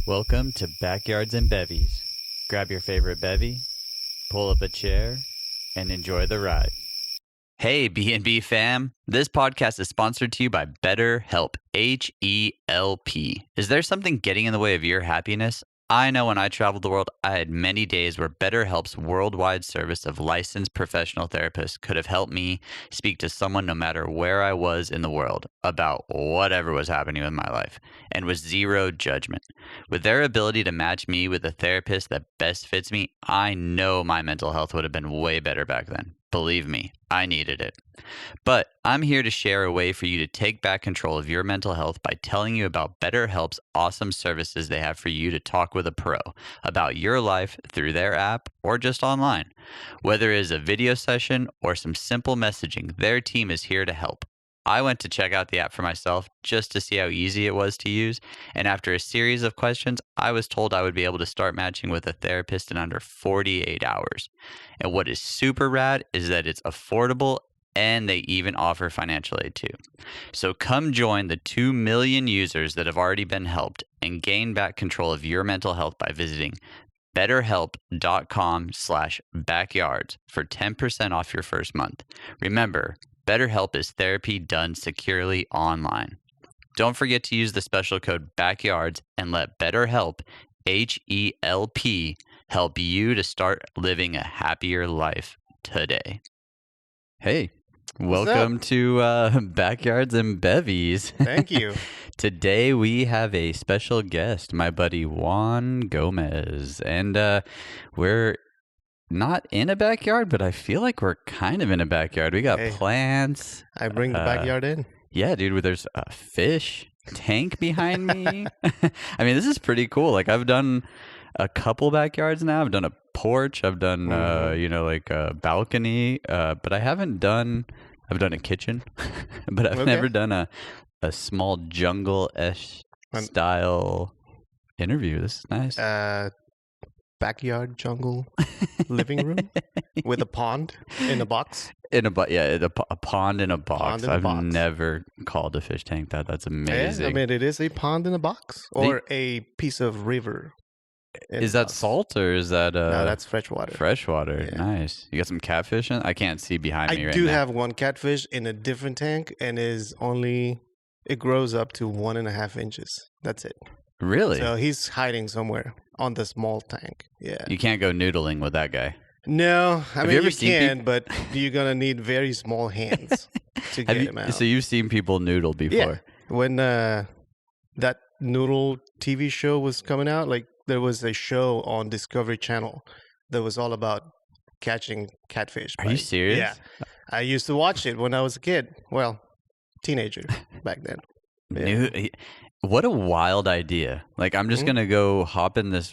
Welcome to Backyards and Bevvies. Grab your favorite bevy, pull up a chair, and enjoy the ride. Hey, B&B fam. This podcast is sponsored to you by BetterHelp, H-E-L-P. Is there something getting in the way of your happiness? I know when I traveled the world, I had many days where BetterHelp's worldwide service of licensed professional therapists could have helped me speak to someone no matter where I was in the world about whatever was happening with my life, and with zero judgment. With their ability to match me with a therapist that best fits me, I know my mental health would have been way better back then. Believe me, I needed it. But I'm here to share a way for you to take back control of your mental health by telling you about BetterHelp's awesome services they have for you to talk with a pro about your life through their app or just online. Whether it is a video session or some simple messaging, their team is here to help. I went to check out the app for myself just to see how easy it was to use, and after a series of questions, I was told I would be able to start matching with a therapist in under 48 hours. And what is super rad is that it's affordable and they even offer financial aid too. So come join the 2 million users that have already been helped and gain back control of your mental health by visiting betterhelp.com/backyards for 10% off your first month. Remember, BetterHelp is therapy done securely online. Don't forget to use the special code BACKYARDS and let BetterHelp, H-E-L-P, help you to start living a happier life today. Hey, welcome to Backyards and Bevvies. Thank you. Today we have a special guest, my buddy Juan Gomez, and we're not in a backyard, but I feel like we're kind of in a backyard. We got plants. I bring the backyard in. Yeah, dude, there's a fish tank behind me. I mean, this is pretty cool. Like, I've done a couple backyards now. I've done a porch. I've done, like a balcony. But I haven't done, I've done a kitchen. But I've never done a small jungle-ish style interview. This is nice. Backyard jungle living room with a pond in a box. A pond in a box. I've never called a fish tank that. That's amazing. Yeah, I mean, it is a pond in a box or a piece of river. Is that salt or is that No, that's fresh water. Fresh water. Yeah. Nice. You got some catfish in? I can't see behind me right now. I do have one catfish in a different tank, and it grows up to 1.5 inches. That's it. Really? So he's hiding somewhere on the small tank. Yeah. You can't go noodling with that guy. No, I mean, you can, but you're going to need very small hands to get him out. So you've seen people noodle before? Yeah. When that noodle TV show was coming out, like there was a show on Discovery Channel that was all about catching catfish. Are you serious? Yeah. I used to watch it when I was a kid. Well, teenager back then. Yeah. What a wild idea. Like, I'm just going to go hop in this,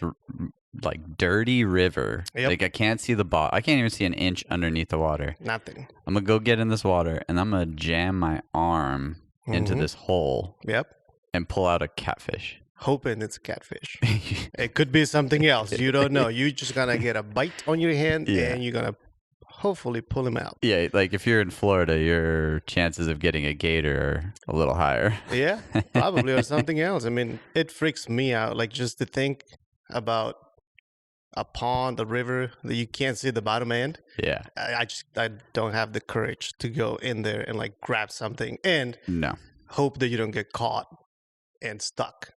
like, dirty river. Yep. Like, I can't see the bottom. I can't even see an inch underneath the water. Nothing. I'm going to go get in this water, and I'm going to jam my arm into this hole. Yep. And pull out a catfish. Hoping it's a catfish. It could be something else. You don't know. You're just going to get a bite on your hand, and you're going to hopefully pull him out. Yeah, like if you're in Florida, your chances of getting a gator are a little higher. Yeah, probably, or something else. I mean, it freaks me out, like just to think about a pond, a river that you can't see the bottom end. Yeah. I don't have the courage to go in there and like grab something and hope that you don't get caught and stuck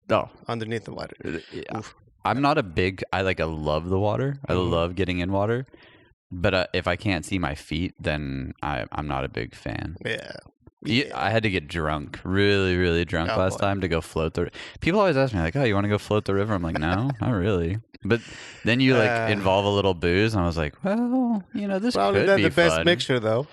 underneath the water. Yeah. I'm not a big, I love the water. I love getting in water. But if I can't see my feet, then I'm not a big fan. Yeah. I had to get drunk, really, really drunk last time to go float the. People always ask me like, "Oh, you want to go float the river?" I'm like, "No, not really." But then you involve a little booze, and I was like, "Well, this could be the best fun." mixture, though.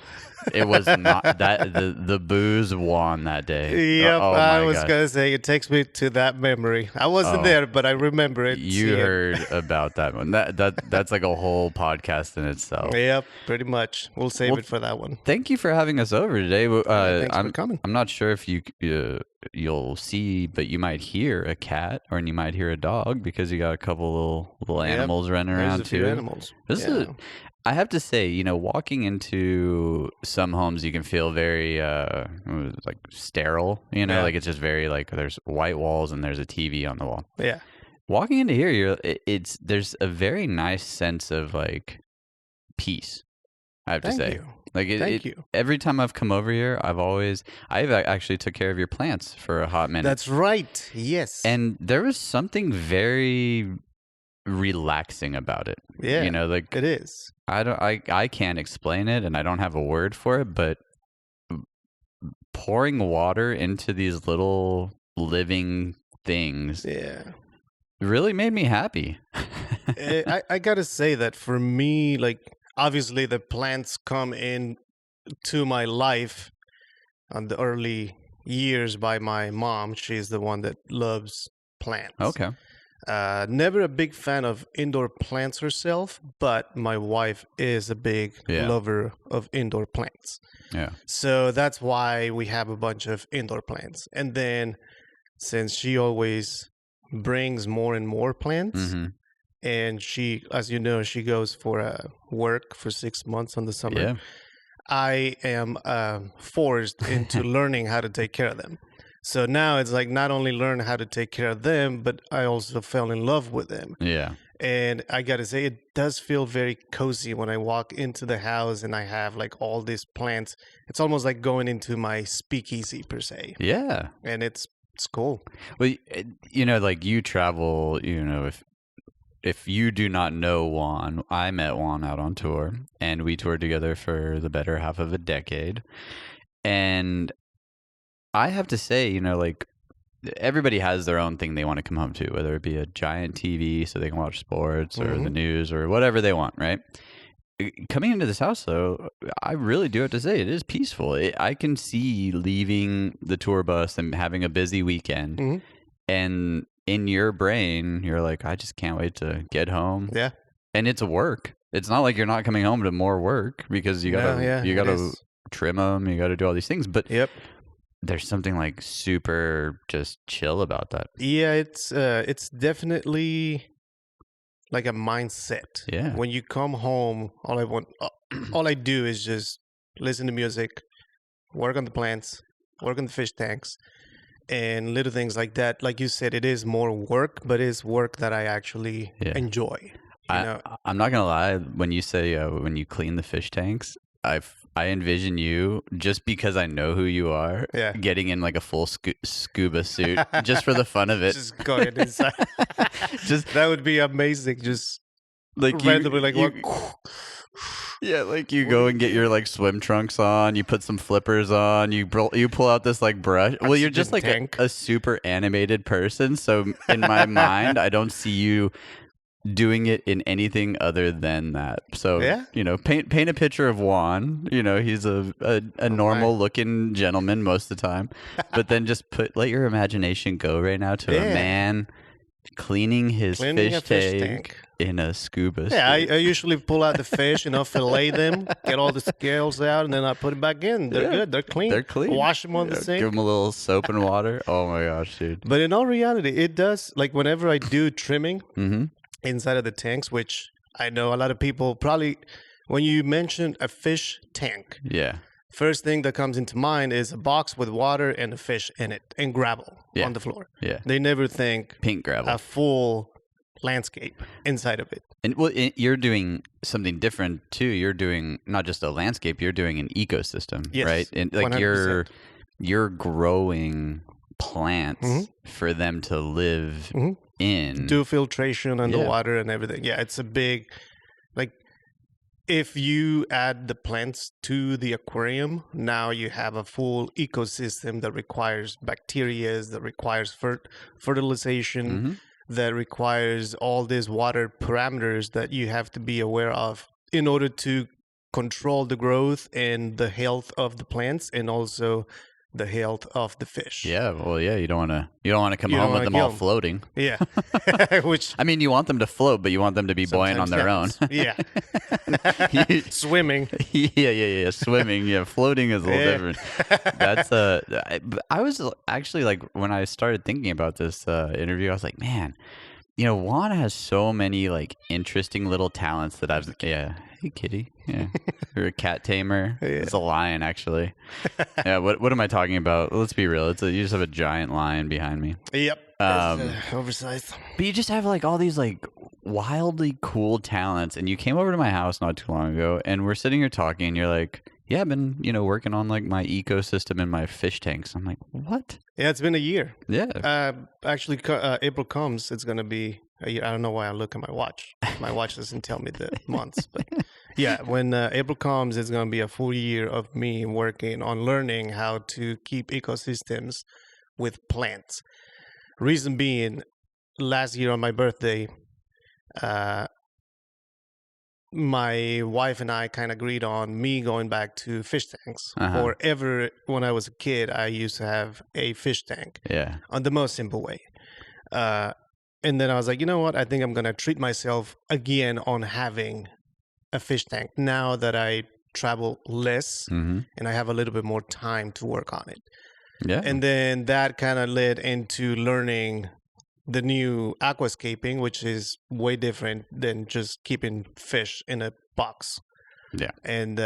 It was not that the booze won that day. Yep, I was gonna say it takes me to that memory. I wasn't there, but I remember it. You heard about that one. That's like a whole podcast in itself. Yep, pretty much. We'll save it for that one. Thank you for having us over today. Thanks for coming. I'm not sure if you'll see, but you might hear a cat or you might hear a dog because you got a couple little animals running around too. Animals. I have to say, walking into some homes, you can feel very sterile. Like it's just very there's white walls and there's a TV on the wall. Yeah. walking into here, there's a very nice sense of like peace. I have to say, you. like Thank you. Every time I've come over here, I've actually took care of your plants for a hot minute. That's right. Yes. And there was something very relaxing about it. Yeah, you know, like it is. I can't explain it, and I don't have a word for it, but pouring water into these little living things really made me happy. I gotta say that for me, like, obviously the plants come in to my life on the early years by my mom. She's the one that loves plants. Okay. Never a big fan of indoor plants herself, but my wife is a big lover of indoor plants. Yeah. So that's why we have a bunch of indoor plants. And then since she always brings more and more plants, and she, as you know, she goes for work for 6 months on the summer. Yeah. I am forced into learning how to take care of them. So now it's like not only learn how to take care of them, but I also fell in love with them. Yeah. And I got to say, it does feel very cozy when I walk into the house and I have like all these plants. It's almost like going into my speakeasy per se. Yeah. And it's cool. Well, you know, like you travel, you know, if you do not know Juan, I met Juan out on tour, and we toured together for the better half of a decade. And I have to say, you know, like everybody has their own thing they want to come home to, whether it be a giant TV so they can watch sports or the news or whatever they want, right? Coming into this house, though, I really do have to say it is peaceful. I can see leaving the tour bus and having a busy weekend, and in your brain, you're like, I just can't wait to get home. Yeah, and it's work. It's not like you're not coming home to more work because you gotta trim them, you gotta do all these things. But there's something like super just chill about that. Yeah, it's definitely like a mindset. Yeah. When you come home, all I do is just listen to music, work on the plants, work on the fish tanks, and little things like that. Like you said, it is more work, but it's work that I actually enjoy. I'm not gonna lie. When you say when you clean the fish tanks, I envision you, just because I know who you are, getting in like a full scuba suit just for the fun of it. Just going inside. That would be amazing. Just like randomly, like you go and get your like swim trunks on. You put some flippers on. You pull out this like brush. Well, you're just like a super animated person. So in my mind, I don't see you doing it in anything other than that. So you know, paint a picture of Juan. You know, he's a normal looking gentleman most of the time, but then just let your imagination go right now to a man cleaning his fish tank in a scuba suit. I usually pull out the fish, fillet them, get all the scales out, and then I put it back in. They're good. They're clean. They're clean. Wash them on the sink. Give them a little soap and water. Oh my gosh, dude. But in all reality, it does, like whenever I do trimming inside of the tanks, which I know a lot of people probably, when you mention a fish tank, first thing that comes into mind is a box with water and a fish in it and gravel on the floor. Yeah. They never think pink gravel, a full landscape inside of it. And you're doing something different too. You're doing not just a landscape, you're doing an ecosystem, right? And like 100%. You're growing plants for them to live in. Do filtration on the water and everything. Yeah, it's a big, like, if you add the plants to the aquarium, now you have a full ecosystem that requires bacteria, that requires fertilization, that requires all these water parameters that you have to be aware of in order to control the growth and the health of the plants, and also the health of the fish. Yeah, well, you don't want to come home with them all floating. Yeah, which I mean, you want them to float, but you want them to be buoyant on their own. Yeah, swimming. Yeah, swimming. Yeah, floating is a little different. That's I was actually like, when I started thinking about this interview, I was like, man, you know, Juan has so many like interesting little talents that I've. Yeah. Hey, kitty. Yeah. You're a cat tamer. It's a lion, actually. Yeah. What am I talking about? Let's be real. You just have a giant lion behind me. Yep. Oversized. But you just have like all these like wildly cool talents, and you came over to my house not too long ago, and we're sitting here talking, and you're like, yeah, I've been, working on like my ecosystem in my fish tanks. I'm like, what? Yeah, it's been a year. Yeah. Actually, April comes, it's going to be a year. I don't know why I look at my watch. My watch doesn't tell me the months. But yeah, when April comes, it's going to be a full year of me working on learning how to keep ecosystems with plants. Reason being, last year on my birthday, my wife and I kind of agreed on me going back to fish tanks. Forever, when I was a kid, I used to have a fish tank. Yeah. On the most simple way. And then I was like, you know what? I think I'm going to treat myself again on having a fish tank now that I travel less and I have a little bit more time to work on it. Yeah. And then that kind of led into learning the new aquascaping, which is way different than just keeping fish in a box. Yeah. And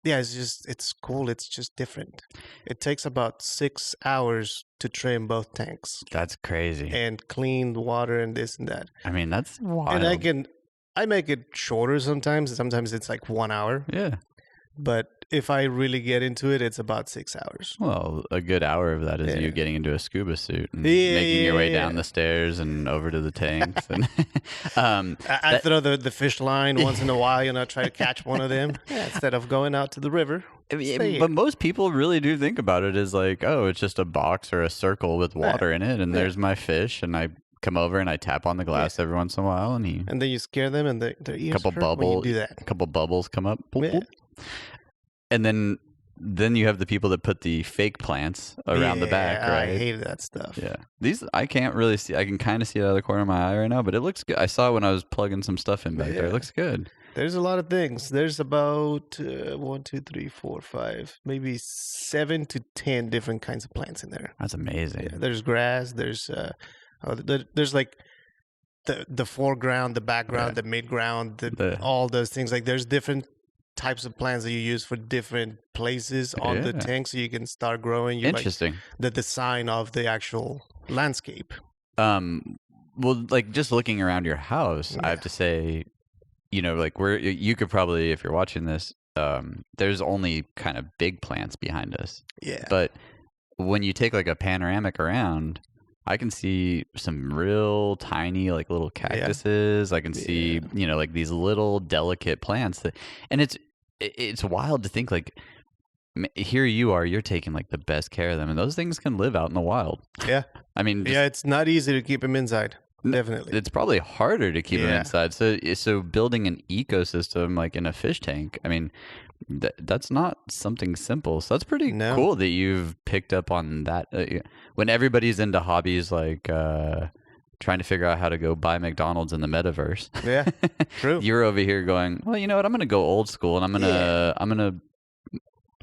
it's cool. It's just different. It takes about 6 hours to trim both tanks. That's crazy. And clean the water and this and that. I mean, that's wild. And I make it shorter sometimes. Sometimes it's like 1 hour. Yeah. But if I really get into it, it's about 6 hours. Well, a good hour of that is you getting into a scuba suit and making your way down the stairs and over to the tanks. And I throw the fish line once in a while, try to catch one of them instead of going out to the river. But most people really do think about it as like, oh, it's just a box or a circle with water in it, and there's my fish, and I come over and I tap on the glass every once in a while, and then you scare them, and their ears hurt when you do that. A couple bubbles come up. Boop, boop. And then you have the people that put the fake plants around the back, right? I hate that stuff. Yeah. These, I can't really see. I can kind of see it out of the corner of my eye right now, but it looks good. I saw it when I was plugging some stuff in back there. It looks good. There's a lot of things. There's about 1, 2, 3, 4, 5, maybe 7 to 10 different kinds of plants in there. That's amazing. Yeah, there's grass. There's like the foreground, the background, the midground, all those things. Like there's different types of plants that you use for different places on the tank, so you can start growing. Interesting. Like the design of the actual landscape. Well, like just looking around your house, I have to say, like you could probably, if you're watching this, there's only kind of big plants behind us. Yeah. But when you take like a panoramic around, I can see some real tiny, like little cactuses. I can see, like these little delicate plants and it's wild to think like here you're taking like the best care of them, and those things can live out in the wild. Yeah. I mean, it's not easy to keep them inside. Definitely. It's probably harder to keep them inside. So building an ecosystem like in a fish tank, I mean, that's not something simple. So that's pretty cool that you've picked up on that. When everybody's into hobbies like trying to figure out how to go buy McDonald's in the metaverse. Yeah, true. You're over here going, well, you know what? I'm going to go old school, and I'm going to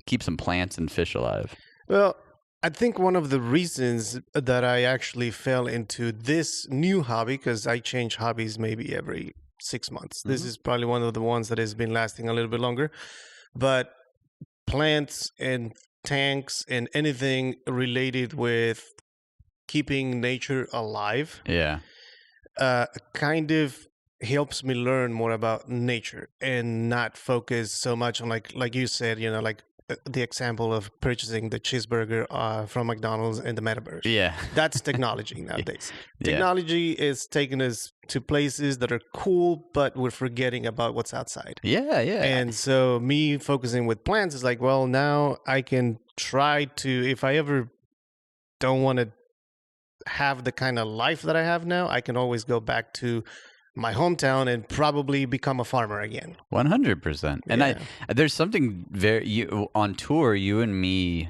keep some plants and fish alive. Well, I think one of the reasons that I actually fell into this new hobby, because I change hobbies maybe every 6 months. This is probably one of the ones that has been lasting a little bit longer. But plants and tanks and anything related with keeping nature alive, kind of helps me learn more about nature and not focus so much on like you said, like the example of purchasing the cheeseburger from McDonald's in the metaverse. Yeah, that's technology nowadays. Technology is taking us to places that are cool, but we're forgetting about what's outside. Yeah. And so me focusing with plants is like, well, now I can try to, if I ever don't want to have the kind of life that I have now, I can always go back to my hometown and probably become a farmer again. 100%. And there's something on tour, you and me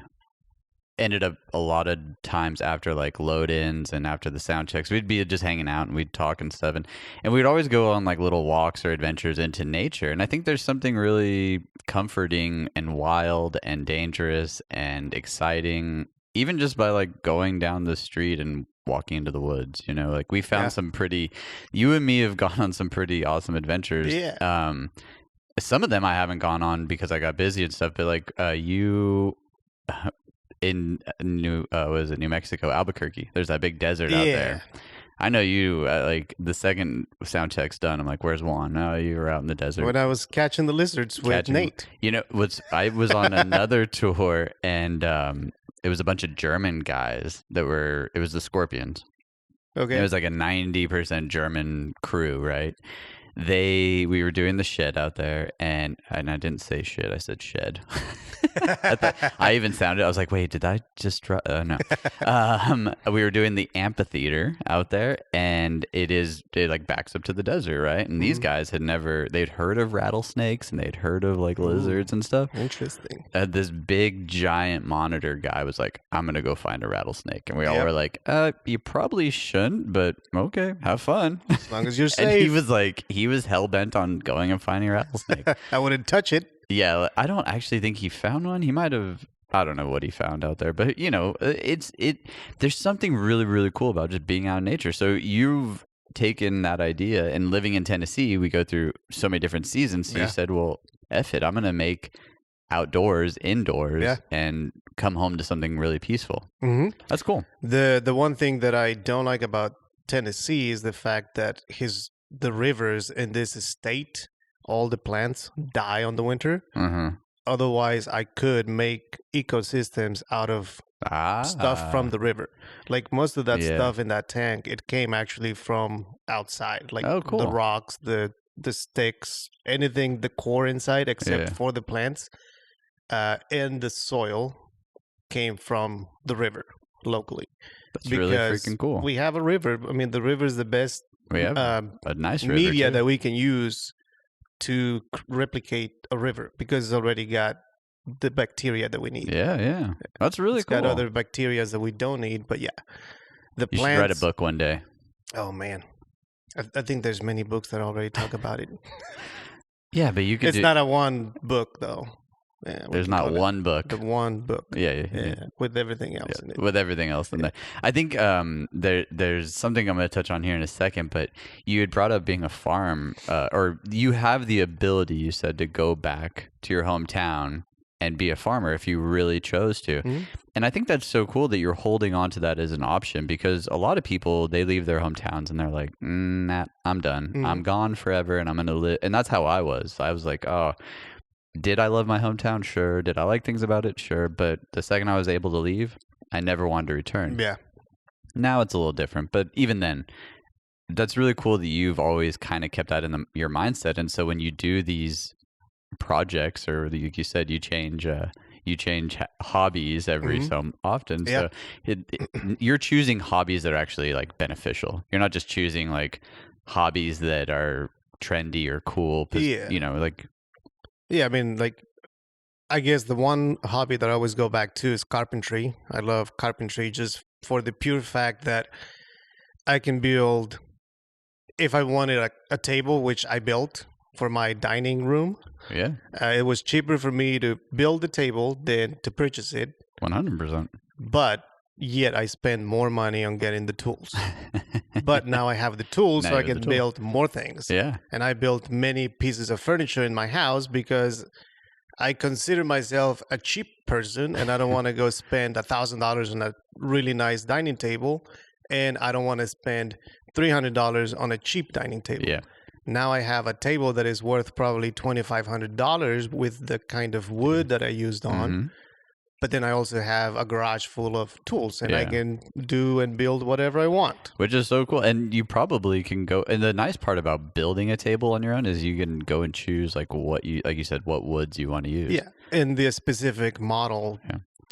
ended up a lot of times after like load-ins and after the sound checks, we'd be just hanging out and we'd talk and stuff. And we'd always go on like little walks or adventures into nature. And I think there's something really comforting and wild and dangerous and exciting, even just by like going down the street and walking into the woods, like we found some you and me have gone on some pretty awesome adventures. Some of them I haven't gone on because I got busy and stuff, but like in New Mexico, Albuquerque. There's that big desert out there. I know you, like, the second sound check's done, I'm like, where's Juan? No, you were out in the desert. When I was catching the lizards with Nate. You know, I was on another tour, and it was a bunch of German guys it was the Scorpions. Okay. It was like a 90% German crew, right? We were doing the shed out there, and I didn't say shit, I said shed. I even sounded, I was like, wait, did I just no. We were doing the amphitheater out there, and it like backs up to the desert, right? And these guys they'd heard of rattlesnakes, and they'd heard of like lizards and stuff. Interesting. This big giant monitor guy was like, I'm gonna go find a rattlesnake, and we all were like, you probably shouldn't, but okay, have fun as long as you're safe. And he was hell-bent on going and finding a rattlesnake. I wouldn't touch it. Yeah, I don't actually think he found one. He might have, I don't know what he found out there, but you know, there's something really, really cool about just being out in nature. So you've taken that idea, and living in Tennessee, we go through so many different seasons. So you said, well, F it, I'm going to make outdoors, indoors, and come home to something really peaceful. Mm-hmm. That's cool. The one thing that I don't like about Tennessee is the fact that the rivers in this state, all the plants die on the winter. Mm-hmm. Otherwise, I could make ecosystems out of stuff from the river. Like most of that stuff in that tank, it came actually from outside. Like the rocks, the sticks, anything, the core inside, except for the plants. And the soil came from the river locally. That's really freaking cool. We have a river. I mean, the river is the best we have a nice river media too. That we can use to replicate a river, because it's already got the bacteria that we need. Yeah. That's really cool. It's got other bacteria that we don't need, but the plants. You should write a book one day. Oh, man. I think there's many books that already talk about it. Yeah, but you could It's not a one book, though. Yeah, there's not one book. The one book. Yeah. With everything else in it. With everything else in there. I think there's something I'm going to touch on here in a second, but you had brought up being a farm, or you have the ability, you said, to go back to your hometown and be a farmer if you really chose to. Mm-hmm. And I think that's so cool that you're holding on to that as an option, because a lot of people, they leave their hometowns and they're like, nah, I'm done. Mm-hmm. I'm gone forever, and I'm going to live. And that's how I was. I was like, oh, did I love my hometown? Sure. Did I like things about it? Sure. But the second I was able to leave, I never wanted to return. Yeah. Now it's a little different. But even then, that's really cool that you've always kind of kept that in your mindset. And so when you do these projects, or like you said, you change hobbies every so often. So you're choosing hobbies that are actually like beneficial. You're not just choosing like hobbies that are trendy or cool. You know, like. Yeah, I mean, like, I guess the one hobby that I always go back to is carpentry. I love carpentry just for the pure fact that I can build, if I wanted a table, which I built for my dining room. Yeah. It was cheaper for me to build the table than to purchase it. 100%. But yet I spend more money on getting the tools. But now I have the tools, so I can build more things. Yeah. And I built many pieces of furniture in my house because I consider myself a cheap person, and I don't want to go spend $1,000 on a really nice dining table, and I don't want to spend $300 on a cheap dining table. Yeah. Now I have a table that is worth probably $2,500 with the kind of wood that I used on. Mm-hmm. But then I also have a garage full of tools, and I can do and build whatever I want. Which is so cool. And you probably can go, and the nice part about building a table on your own is you can go and choose like you said, what woods you want to use. Yeah. And the specific model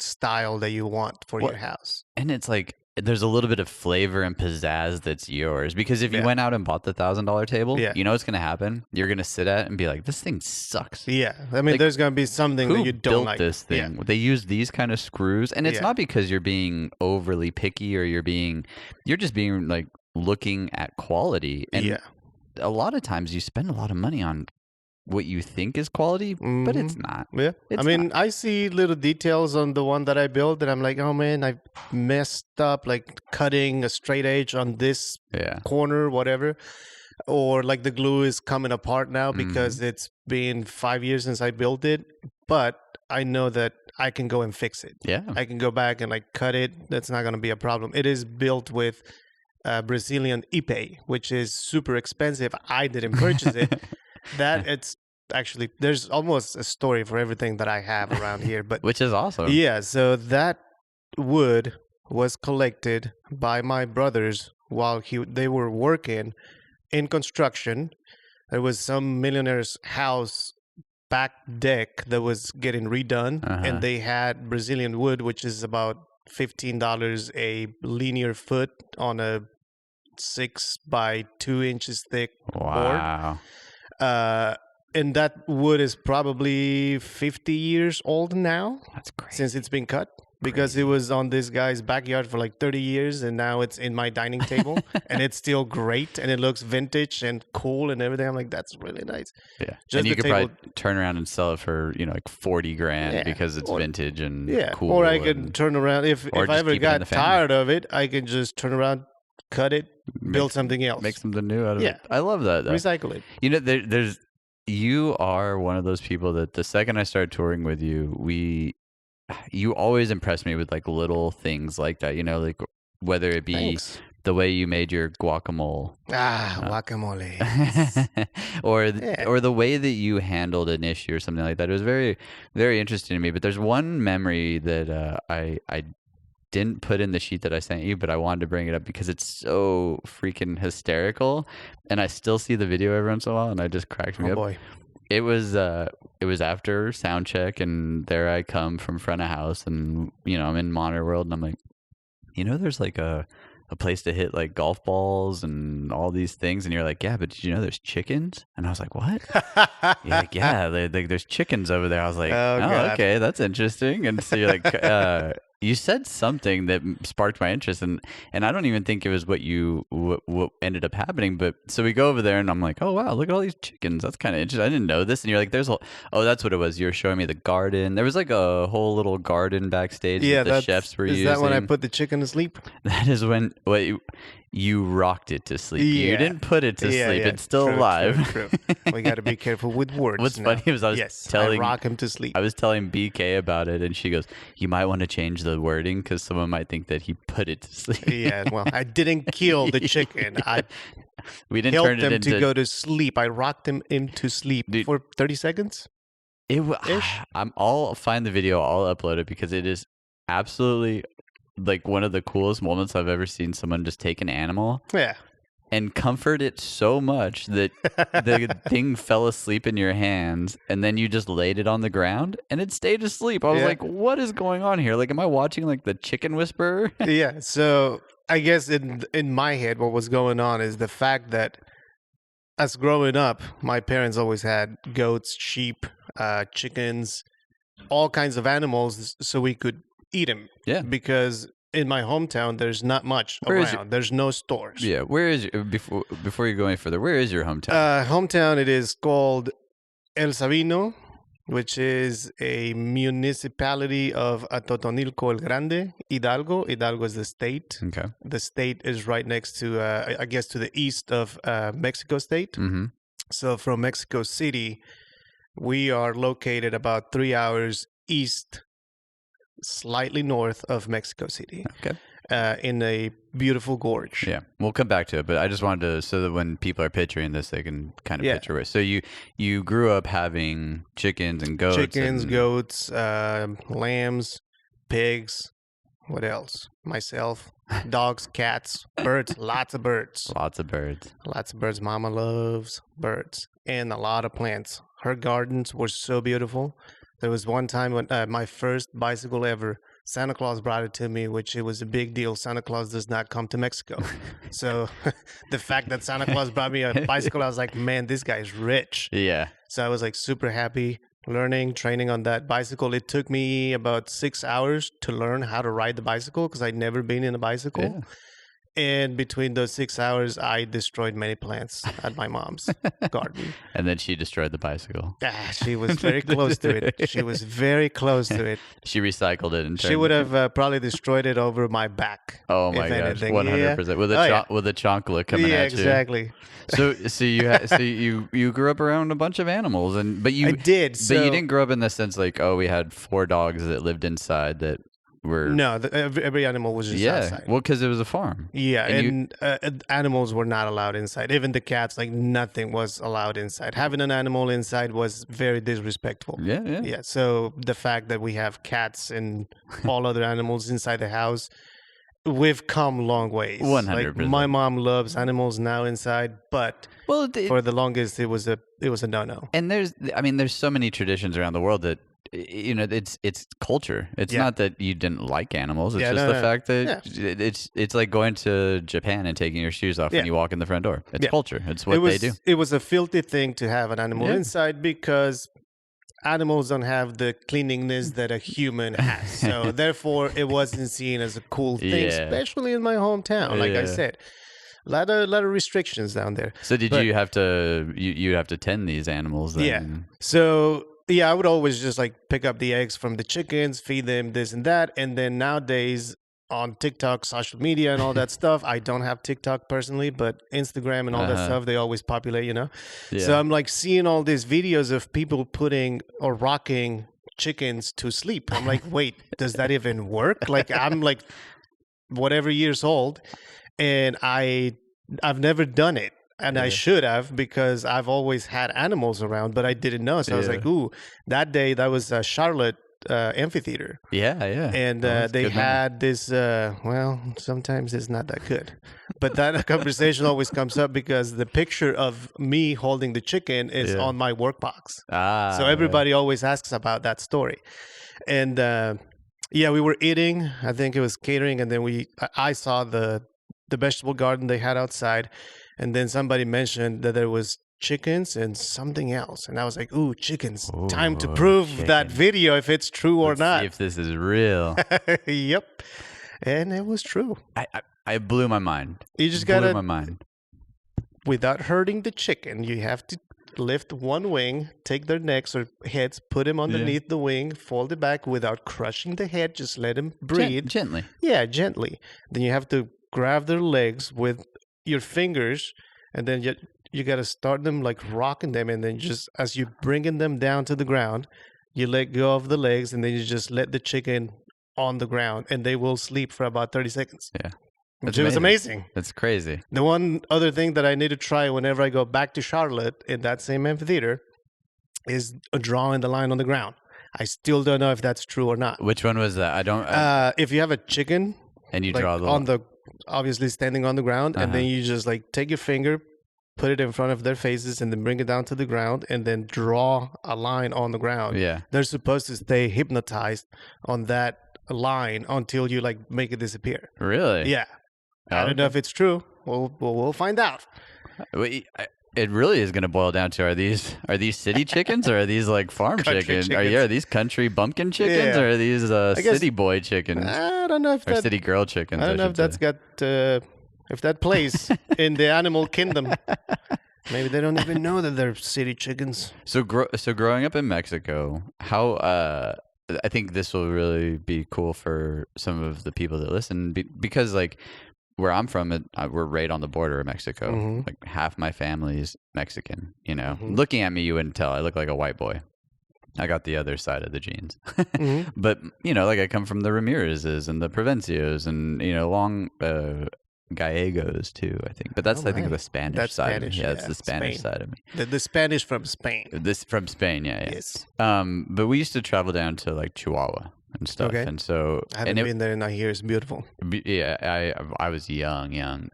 style that you want for your house. And it's like, there's a little bit of flavor and pizzazz that's yours, because if you went out and bought the $1,000 table, you know what's going to happen? You're going to sit at it and be like, this thing sucks. Yeah. I mean, like, there's going to be something that you don't like. Who built this thing? Yeah. They use these kind of screws, and it's not because you're being overly picky, or you're just being like looking at quality. And a lot of times you spend a lot of money on what you think is quality, but it's not. Yeah. I mean, I see little details on the one that I built that I'm like, oh man, I messed up, like cutting a straight edge on this corner, whatever. Or like the glue is coming apart now because it's been 5 years since I built it. But I know that I can go and fix it. Yeah. I can go back and like cut it. That's not going to be a problem. It is built with Brazilian ipe, which is super expensive. I didn't purchase it. That it's actually, there's almost a story for everything that I have around here, but Which is awesome. yeah. So that wood was collected by my brothers while they were working in construction. There was some millionaire's house back deck that was getting redone, and they had Brazilian wood, which is about $15 a linear foot on a 6 by 2 inches thick Wow. board. And that wood is probably 50 years old now. That's crazy. Since it's been cut. Because it was on this guy's backyard for like 30 years, and now it's in my dining table, and it's still great, and it looks vintage and cool and everything. I'm like, that's really nice. Yeah, Just and you the could table- probably turn around and sell it for like 40 grand because it's vintage and cool. Or I can turn around if I ever got tired of it, I can just turn around, cut it, build something else, make something new out of it. I love that. Though. Recycle it. You know, you are one of those people that the second I started touring with you, you always impress me with like little things like that, like whether it be the way you made your guacamole. Guacamole. or the way that you handled an issue or something like that. It was very, very interesting to me. But there's one memory that I didn't put in the sheet that I sent you, but I wanted to bring it up because it's so freaking hysterical. And I still see the video every once in a while, and I just cracked me up. Boy. It was after sound check, and there I come from front of house, and I'm in Monitor World, and I'm like, there's like a place to hit like golf balls and all these things, and you're like, yeah, but did you know there's chickens? And I was like, what? You're like, yeah, there's chickens over there. I was like, oh okay, that's interesting. And so you're like, you said something that sparked my interest, and I don't even think it was what ended up happening. But so we go over there, and I'm like, oh wow, look at all these chickens. That's kind of interesting. I didn't know this. And you're like, that's what it was. You were showing me the garden. There was like a whole little garden backstage that the chefs were using. Is that when I put the chicken to sleep? That is when you rocked it to sleep. Yeah. You didn't put it to sleep. It's still alive. True. We got to be careful with words. What's funny was I rock him to sleep. I was telling BK about it, and she goes, you might want to change the wording because someone might think that he put it to sleep. Yeah, well, I didn't kill the chicken. We didn't helped turn it him into... to go to sleep. I rocked him into sleep for 30 seconds. I'll find the video. I'll upload it because it is absolutely like one of the coolest moments I've ever seen someone just take an animal and comfort it so much that the thing fell asleep in your hands, and then you just laid it on the ground and it stayed asleep. I was like, what is going on here? Like, am I watching like the Chicken Whisperer? Yeah. So I guess in my head, what was going on is the fact that as growing up, my parents always had goats, sheep, chickens, all kinds of animals, so we could eat them. Yeah. Because in my hometown, there's not much around. There's no stores. Yeah. Where is before you go any further? Where is your hometown? Hometown. It is called El Sabino, which is a municipality of Atotonilco el Grande, Hidalgo. Hidalgo is the state. Okay. The state is right next to, I guess, to the east of Mexico State. Mm-hmm. So from Mexico City, we are located about 3 hours east, slightly north of Mexico City. Okay. In a beautiful gorge. Yeah, we'll come back to it, but I just wanted to, so that when people are picturing this, they can kind of picture it. So you grew up having chickens and goats. Goats, lambs, pigs. What else? Myself, dogs, cats, birds, lots of birds. Lots of birds. Lots of birds. Mama loves birds and a lot of plants. Her gardens were so beautiful. There was one time when my first bicycle ever, Santa Claus brought it to me, which it was a big deal. Santa Claus does not come to Mexico. So the fact that Santa Claus brought me a bicycle, I was like, man, this guy's rich. Yeah. So I was like super happy training on that bicycle. It took me about 6 hours to learn how to ride the bicycle because I'd never been in a bicycle. And between those 6 hours, I destroyed many plants at my mom's garden. And then she destroyed the bicycle. She was very close to it. She was very close to it. She recycled it. And she would have probably destroyed it over my back. Oh my gosh, 100%. With a chancla coming at you. Yeah, exactly. So you grew up around a bunch of animals, but you did. But you didn't grow up in the sense like, oh, we had 4 dogs that lived inside that were every animal was just outside. Well, because it was a farm. Yeah, and animals were not allowed inside. Even the cats, like nothing was allowed inside. Having an animal inside was very disrespectful. Yeah. So the fact that we have cats and all other animals inside the house, we've come long ways. 100%. Like my mom loves animals now inside, but for the longest it was a no-no. And there's so many traditions around the world that it's culture. It's not that you didn't like animals. It's just the fact that it's like going to Japan and taking your shoes off when you walk in the front door. It's culture. It's what they do. It was a filthy thing to have an animal inside because animals don't have the cleanliness that a human has. So therefore, it wasn't seen as a cool thing, especially in my hometown. Like I said, a lot of restrictions down there. So you have to tend these animals then? Yeah. So I would always just like pick up the eggs from the chickens, feed them this and that, and then nowadays on TikTok, social media, and all that stuff. I don't have TikTok personally, but Instagram and all that stuff, they always populate, Yeah. So I'm like seeing all these videos of people putting or rocking chickens to sleep. I'm like, wait, does that even work? Like I'm like whatever years old, and I've never done it. And I should have, because I've always had animals around, but I didn't know. So I was like, ooh, that day, that was a Charlotte amphitheater. Yeah. And they had this, sometimes it's not that good. But that conversation always comes up because the picture of me holding the chicken is on my work box. So everybody always asks about that story. And we were eating. I think it was catering. And then I saw the vegetable garden they had outside. And then somebody mentioned that there was chickens and something else. And I was like, ooh, chickens. Time to prove that video if it's true or not. See if this is real. Yep. And it was true. I blew my mind. You just got to... blew my mind. Without hurting the chicken, you have to lift one wing, take their necks or heads, put them underneath the wing, fold it back without crushing the head. Just let them breathe. Gently. Yeah, gently. Then you have to grab their legs with your fingers, and then you got to start them like rocking them, and then just as you're bringing them down to the ground, you let go of the legs, and then you just let the chicken on the ground, and they will sleep for about 30 seconds. Yeah. Which was amazing. That's crazy. The one other thing that I need to try whenever I go back to Charlotte in that same amphitheater is drawing the line on the ground. I still don't know if that's true or not. Which one was that? I don't... if you have a chicken... And you like draw obviously standing on the ground, and then you just like take your finger, put it in front of their faces, and then bring it down to the ground, and then draw a line on the ground. Yeah. They're supposed to stay hypnotized on that line until you like make it disappear. Really? Yeah. I don't know if it's true. We'll find out. It really is going to boil down to, are these city chickens or are these like farm chickens? Are these country bumpkin chickens or are these city boy chickens? I don't know if or city girl chickens. I don't know if that's got if that plays in the animal kingdom. Maybe they don't even know that they're city chickens. So growing up in Mexico, how I think this will really be cool for some of the people that listen because like. Where I'm from, we're right on the border of Mexico. Mm-hmm. Like half my family's Mexican, Mm-hmm. Looking at me, you wouldn't tell. I look like a white boy. I got the other side of the genes. Mm-hmm. But, like I come from the Ramirez's and the Provencios and, long Gallegos too, I think. But that's, I think, the Spanish side of me. Yeah, it's the Spanish side of me. The Spanish from Spain. This from Spain, yeah. Yes. But we used to travel down to like Chihuahua and stuff. Okay. And so I haven't been there, and I hear it's beautiful. Yeah, I was young, and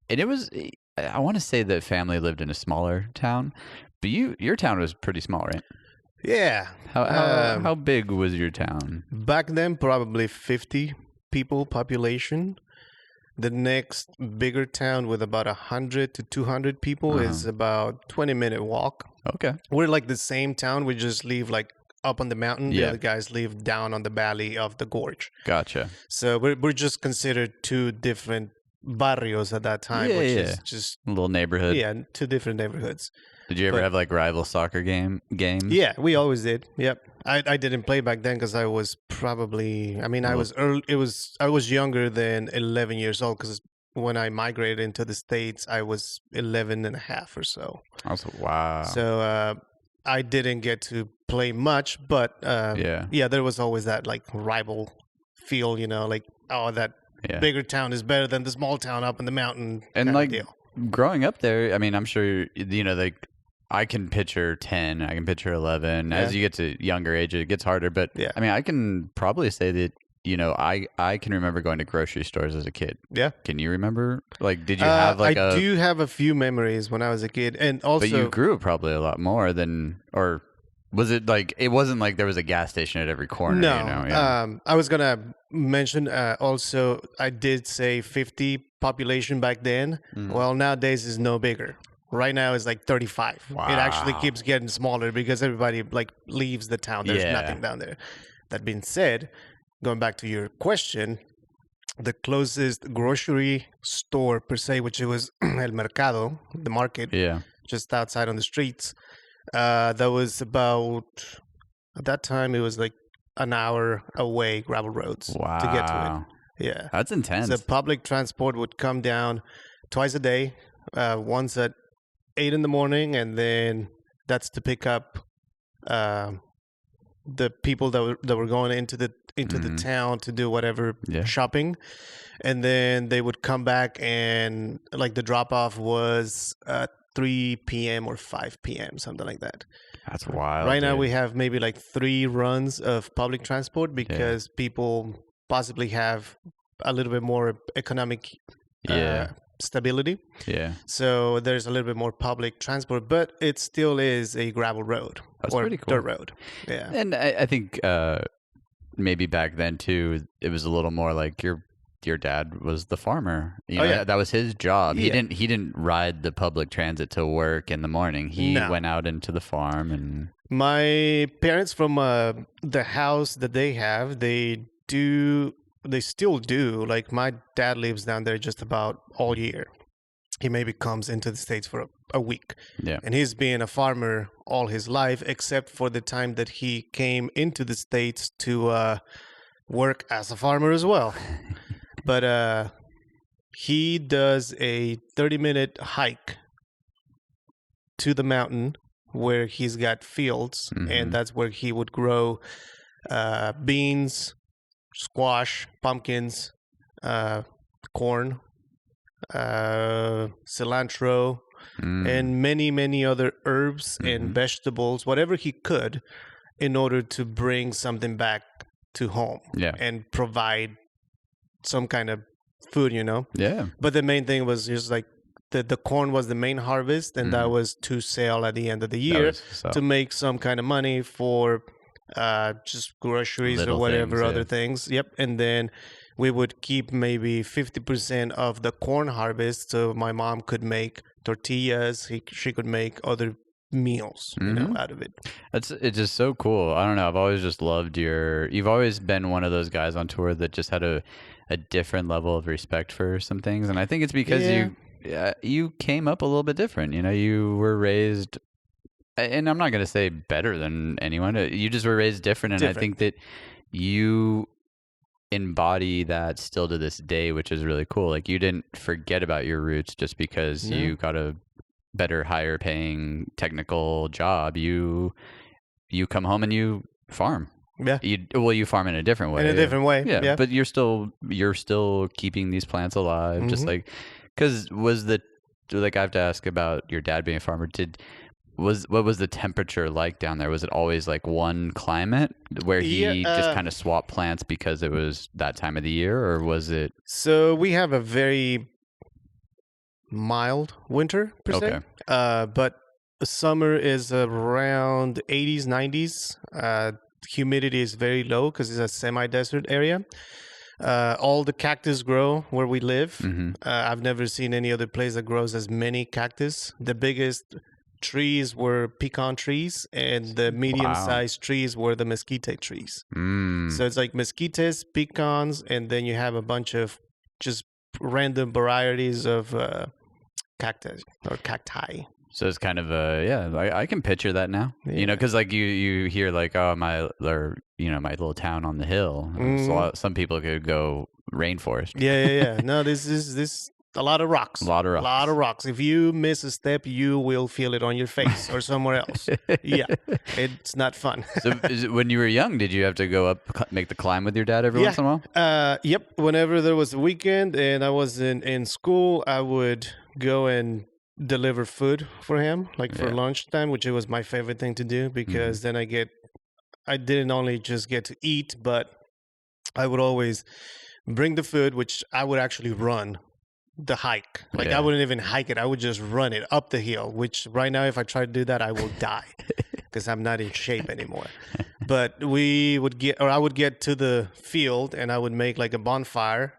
it was. I want to say that family lived in a smaller town, but your town was pretty small, right? Yeah. How big was your town back then? Probably 50 people population. The next bigger town with about 100 to 200 people is about 20-minute walk. Okay. We're like the same town. We just live like up on the mountain. The other guys live down on the valley of the gorge. Gotcha. So we're just considered two different barrios at that time, which is just a little neighborhood. Yeah, 2 different neighborhoods. Did you ever have like rival soccer games? Yeah, we always did. Yep. I didn't play back then because I was probably, I was early. I was younger than 11 years old because when I migrated into the States, I was 11 and a half or so. Wow. So I didn't get to play much, but there was always that like rival feel, like, oh, that bigger town is better than the small town up in the mountain. And like deal. Growing up there, I'm sure, like I can picture 10, I can picture 11. As you get to younger age, it gets harder. But I can probably say that, I can remember going to grocery stores as a kid. Yeah. Can you remember? Like, did you have like I do have a few memories when I was a kid. And also. But you grew probably a lot more than, or was it like, it wasn't like there was a gas station at every corner? No. I was going to mention also, I did say 50 population back then. Well, nowadays is no bigger. Right now is like 35. Wow. It actually keeps getting smaller because everybody like leaves the town. There's nothing down there. That being said, going back to your question, the closest grocery store per se, which it was El Mercado, the market, just outside on the streets, that was about, at that time, it was like an hour away, gravel roads to get to it. Yeah. That's intense. The public transport would come down twice a day, once at 8 in the morning, and then that's to pick up the people that were going into the town to do whatever shopping, and then they would come back, and like the drop off was at 3 p.m. or 5 p.m., something like that. That's wild. Right now we have maybe like 3 runs of public transport because people possibly have a little bit more economic stability. Yeah. So there's a little bit more public transport, but it still is a gravel road. That's pretty cool. Dirt road. Yeah. And I think maybe back then too, it was a little more like your dad was the farmer. That was his job. He didn't ride the public transit to work in the morning. He went out into the farm. And my parents, from the house that they have, they still do. Like my dad lives down there just about all year. He maybe comes into the States for a week. Yeah. And he's been a farmer all his life, except for the time that he came into the States to work as a farmer as well. But he does a 30-minute hike to the mountain where he's got fields, and that's where he would grow beans, squash, pumpkins, corn, cilantro, and many, many other herbs and vegetables, whatever he could, in order to bring something back to home and provide some kind of food, Yeah. But the main thing was just like the corn was the main harvest, and that was to sell at the end of the year to make some kind of money for just groceries or whatever other things. Yep. And then we would keep maybe 50% of the corn harvest, so my mom could make tortillas. She could make other meals, out of it. It's just so cool. I don't know. I've always just loved you've always been one of those guys on tour that just had a different level of respect for some things. And I think it's because you came up a little bit different. You were raised, and I'm not going to say better than anyone. You just were raised different. And I think that you embody that still to this day, which is really cool. Like, you didn't forget about your roots just because you got a better, higher paying technical job. You come home and you farm. Yeah. You farm in a different way. In a different way. Yeah. But you're still keeping these plants alive. Just like, because I have to ask about your dad being a farmer. What was the temperature like down there? Was it always like one climate where he just kind of swapped plants because it was that time of the year, or was it? So we have a very mild winter per se. But summer is around 80s, 90s. Humidity is very low because it's a semi-desert area. All the cactus grow where we live. I've never seen any other place that grows as many cactus. The biggest trees were pecan trees, and the medium-sized trees were the mesquite trees. So it's like mesquites, pecans, and then you have a bunch of just random varieties of cactus or cacti. So it's kind of I can picture that now. Yeah. Because like you hear like, oh, my little town on the hill. Some people could go rainforest. Yeah. No, this is a lot of rocks. A lot of rocks. If you miss a step, you will feel it on your face or somewhere else. Yeah, it's not fun. So when you were young, did you have to go up, make the climb with your dad every once in a while? Yep. Whenever there was a weekend and I was in school, I would go and deliver food for him, like for lunchtime, which was my favorite thing to do because then I didn't only just get to eat, but I would always bring the food, which I would actually run the hike. Like I wouldn't even hike it. I would just run it up the hill, which right now, if I try to do that, I will die because I'm not in shape anymore. But I would get to the field and I would make like a bonfire,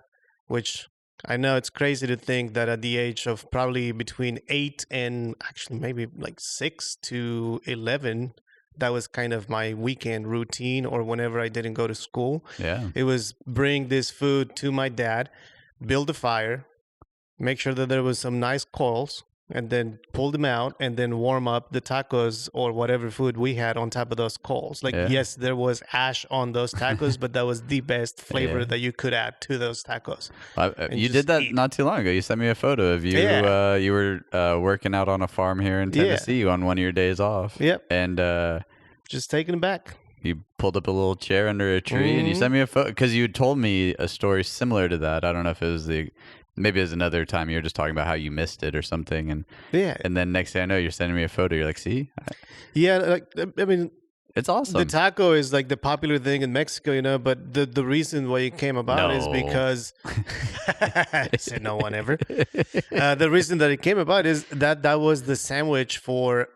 which I know it's crazy to think that at the age of probably between 8 and actually maybe like 6 to 11, that was kind of my weekend routine or whenever I didn't go to school. Yeah. It was bring this food to my dad, build a fire, make sure that there was some nice coals, and then pull them out and then warm up the tacos or whatever food we had on top of those coals. Like, yes, there was ash on those tacos, but that was the best flavor that you could add to those tacos. You did that not too long ago. You sent me a photo of you. You were working out on a farm here in Tennessee on one of your days off. Yep. And just taking it back. You pulled up a little chair under a tree and you sent me a photo because you told me a story similar to that. I don't know if it was maybe it was another time you were just talking about how you missed it or something. And then next thing I know, you're sending me a photo. You're like, see? Yeah, like, I mean, it's awesome. The taco is like the popular thing in Mexico, but the reason why it came about is because said no one ever. The reason that it came about is that was the sandwich for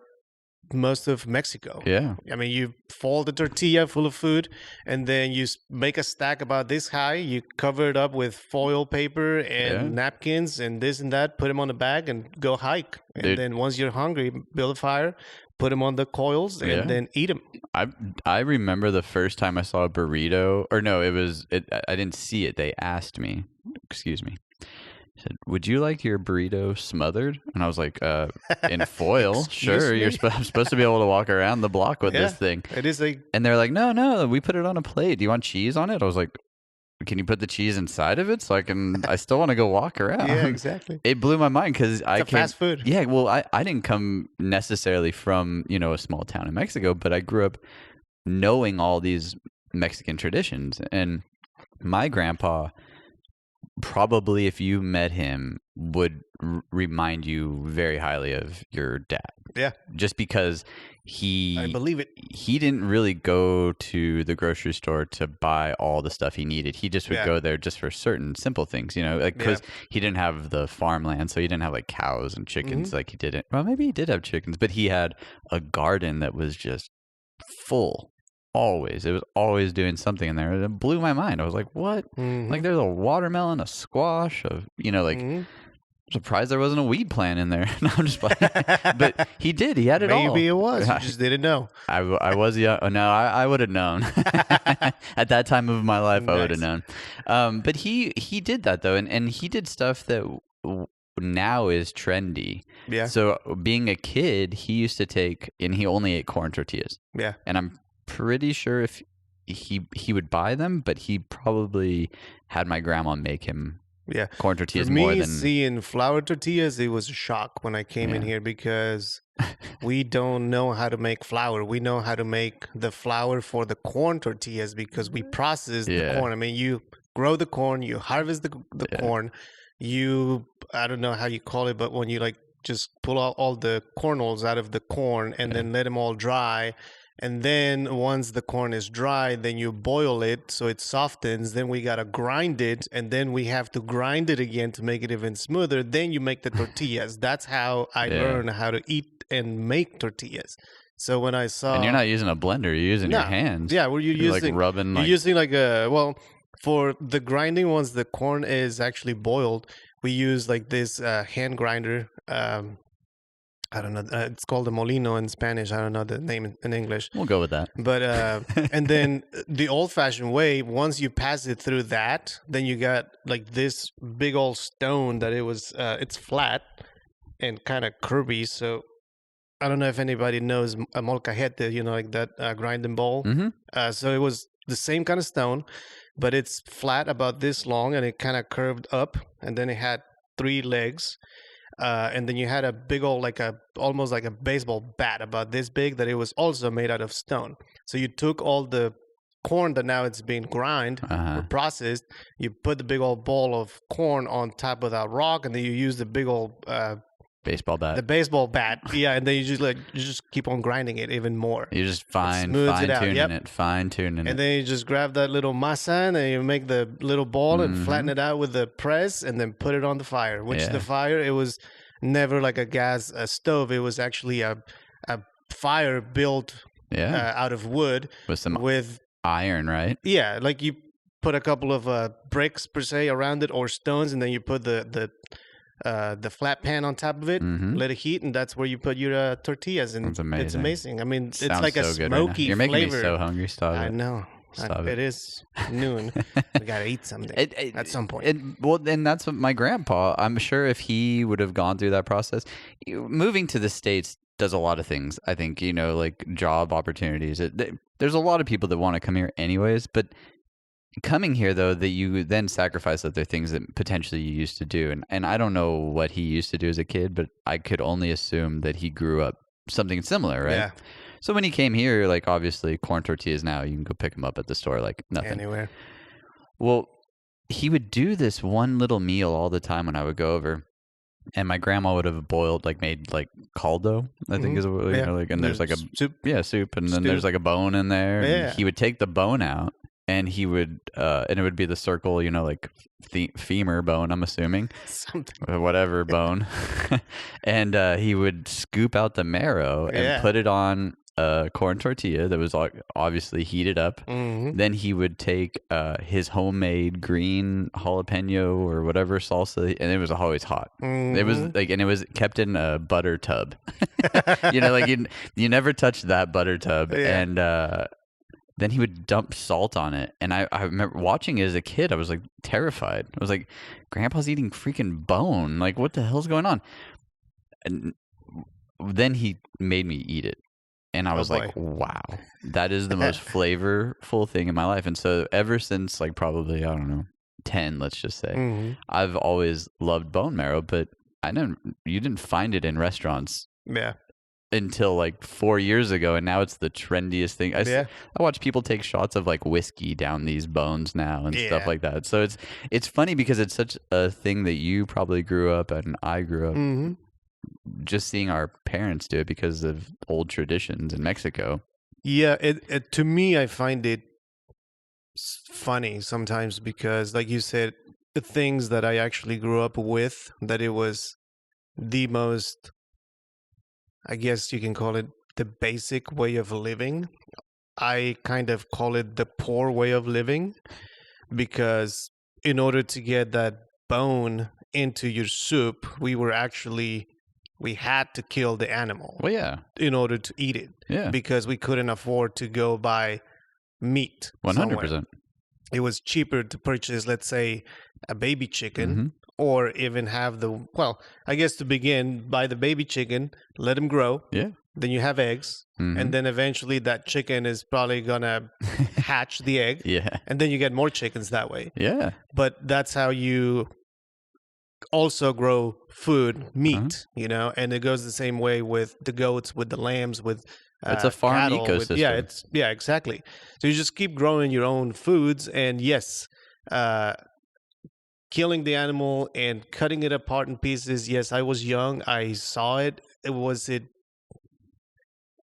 most of Mexico. Yeah. I mean, you fold a tortilla full of food and then you make a stack about this high. You cover it up with foil paper and napkins and this and that, put them on a bag and go hike. And then once you're hungry, build a fire, put them on the coils and then eat them. I remember the first time I saw a burrito, or no, I didn't see it. They asked me, excuse me. Said, would you like your burrito smothered? And I was like, in foil, sure. I'm supposed to be able to walk around the block with this thing. It is and they're like, no, we put it on a plate. Do you want cheese on it? I was like, can you put the cheese inside of it so I still want to go walk around? Yeah, exactly. It blew my mind because fast food. Yeah, well, I didn't come necessarily from, a small town in Mexico, but I grew up knowing all these Mexican traditions. And my grandpa, probably if you met him, would remind you very highly of your dad. Yeah. Just because I believe it. He didn't really go to the grocery store to buy all the stuff he needed. He just would go there just for certain simple things, because he didn't have the farmland, so he didn't have like cows and chickens like he didn't. Well, maybe he did have chickens, but he had a garden that was just full. Always. It was always doing something in there. It blew my mind. I was like, what? Like there's a watermelon, a squash, surprised there wasn't a weed plant in there. No, I'm just playing. But he did. He had it all. Maybe it was. You just didn't know. I was young. No, I would have known. At that time of my life, I would have known. But he did that, though. And he did stuff that now is trendy. Yeah. So being a kid, he used to and he only ate corn tortillas. Yeah. And I'm pretty sure if he would buy them, but he probably had my grandma make him corn tortillas. For me, more than seeing flour tortillas, it was a shock when I came in here because we don't know how to make flour. We know how to make the flour for the corn tortillas because we process the corn. I mean, you grow the corn, you harvest the corn, I don't know how you call it, but when you like just pull out all the kernels out of the corn and then let them all dry. And then once the corn is dry, then you boil it so it softens. Then we got to grind it. And then we have to grind it again to make it even smoother. Then you make the tortillas. That's how I learned how to eat and make tortillas. So when I saw... And you're not using a blender. You're using your hands. Yeah, you're using... like rubbing... You're using like a... Well, for the grinding, once the corn is actually boiled, we use like this hand grinder. I don't know. It's called a molino in Spanish. I don't know the name in English. We'll go with that. But and then the old-fashioned way, once you pass it through that, then you got like this big old stone that it's flat and kind of curvy. So I don't know if anybody knows a molcajete, like that grinding bowl. Mm-hmm. So it was the same kind of stone, but it's flat about this long, and it kind of curved up, and then it had 3 legs. And then you had a big old, almost like a baseball bat about this big that it was also made out of stone. So you took all the corn that now it's being ground or processed, you put the big old ball of corn on top of that rock, and then you use the big old baseball bat. The baseball bat, yeah, and then you just keep on grinding it even more. You just fine tuning it. And then you just grab that little masa and then you make the little ball and flatten it out with the press and then put it on the fire. The fire, it was never like a gas stove. It was actually a fire built out of wood with iron, right? Yeah, like you put a couple of bricks per se around it or stones, and then you put the flat pan on top of it, let it heat, and that's where you put your tortillas. And it's amazing. I mean, it's like a smoky You're making flavor. me so hungry. Stop it. I know. It is noon. We gotta eat something at some point. And that's what my grandpa. I'm sure if he would have gone through that process, moving to the States does a lot of things. I think like job opportunities. There's a lot of people that want to come here anyways, but coming here though, that you then sacrifice other things that potentially you used to do, and I don't know what he used to do as a kid, but I could only assume that he grew up something similar, right? Yeah. So when he came here, like obviously corn tortillas now you can go pick them up at the store like nothing. Anywhere. Well, he would do this one little meal all the time when I would go over. And my grandma would have made caldo, I think is what, and there's like a soup. Yeah, soup. And then there's like a bone in there. Yeah. And he would take the bone out and he would, and it would be the circle, like femur bone, I'm assuming. Something. Whatever bone. And he would scoop out the marrow and put it on a corn tortilla that was obviously heated up. Then he would take his homemade green jalapeno or whatever salsa, and it was always hot. It was and it was kept in a butter tub. You never touched that butter tub. And then he would dump salt on it. And I remember watching it as a kid. I was like terrified. I was like, Grandpa's eating freaking bone. Like, what the hell's going on? And then he made me eat it. And I was like, wow, that is the most flavorful thing in my life. And so ever since probably, I don't know, 10, let's just say, I've always loved bone marrow, but you didn't find it in restaurants. Yeah. Until 4 years ago, and now it's the trendiest thing. I watch people take shots of whiskey down these bones now and stuff like that. So it's funny because it's such a thing that you probably grew up and I grew up just seeing our parents do it because of old traditions in Mexico. Yeah, it to me, I find it funny sometimes because, like you said, the things that I actually grew up with, that it was the most, I guess you can call it the basic way of living. I kind of call it the poor way of living because in order to get that bone into your soup, we had to kill the animal. Well, yeah. In order to eat it. Yeah. Because we couldn't afford to go buy meat 100%. somewhere. It was cheaper to purchase, let's say, a baby chicken or even have I guess to begin, buy the baby chicken, let them grow. Yeah. Then you have eggs. And then eventually that chicken is probably going to hatch the egg. Yeah. And then you get more chickens that way. Yeah. But that's how you also grow food, meat, and it goes the same way with the goats, with the lambs, with it's a farm cattle, ecosystem. Exactly. So you just keep growing your own foods, and yes, killing the animal and cutting it apart in pieces. Yes, I was young. I saw it. What's it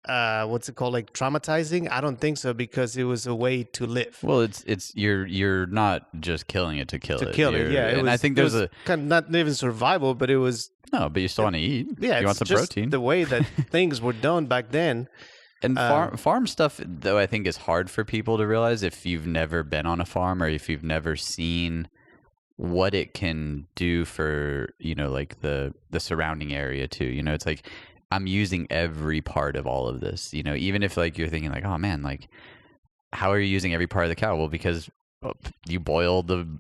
called? Traumatizing? I don't think so because it was a way to live. Well, it's you're not just killing it to kill it. Yeah. I think there's a kind of not even survival, but it was no. But you still want to eat. Yeah, you want some protein. The way that things were done back then. And farm stuff, though, I think is hard for people to realize if you've never been on a farm or if you've never seen what it can do for the surrounding area too. It's like I'm using every part of all of this, you know, even if like you're thinking like, oh man, like how are you using every part of the cow? Well, because you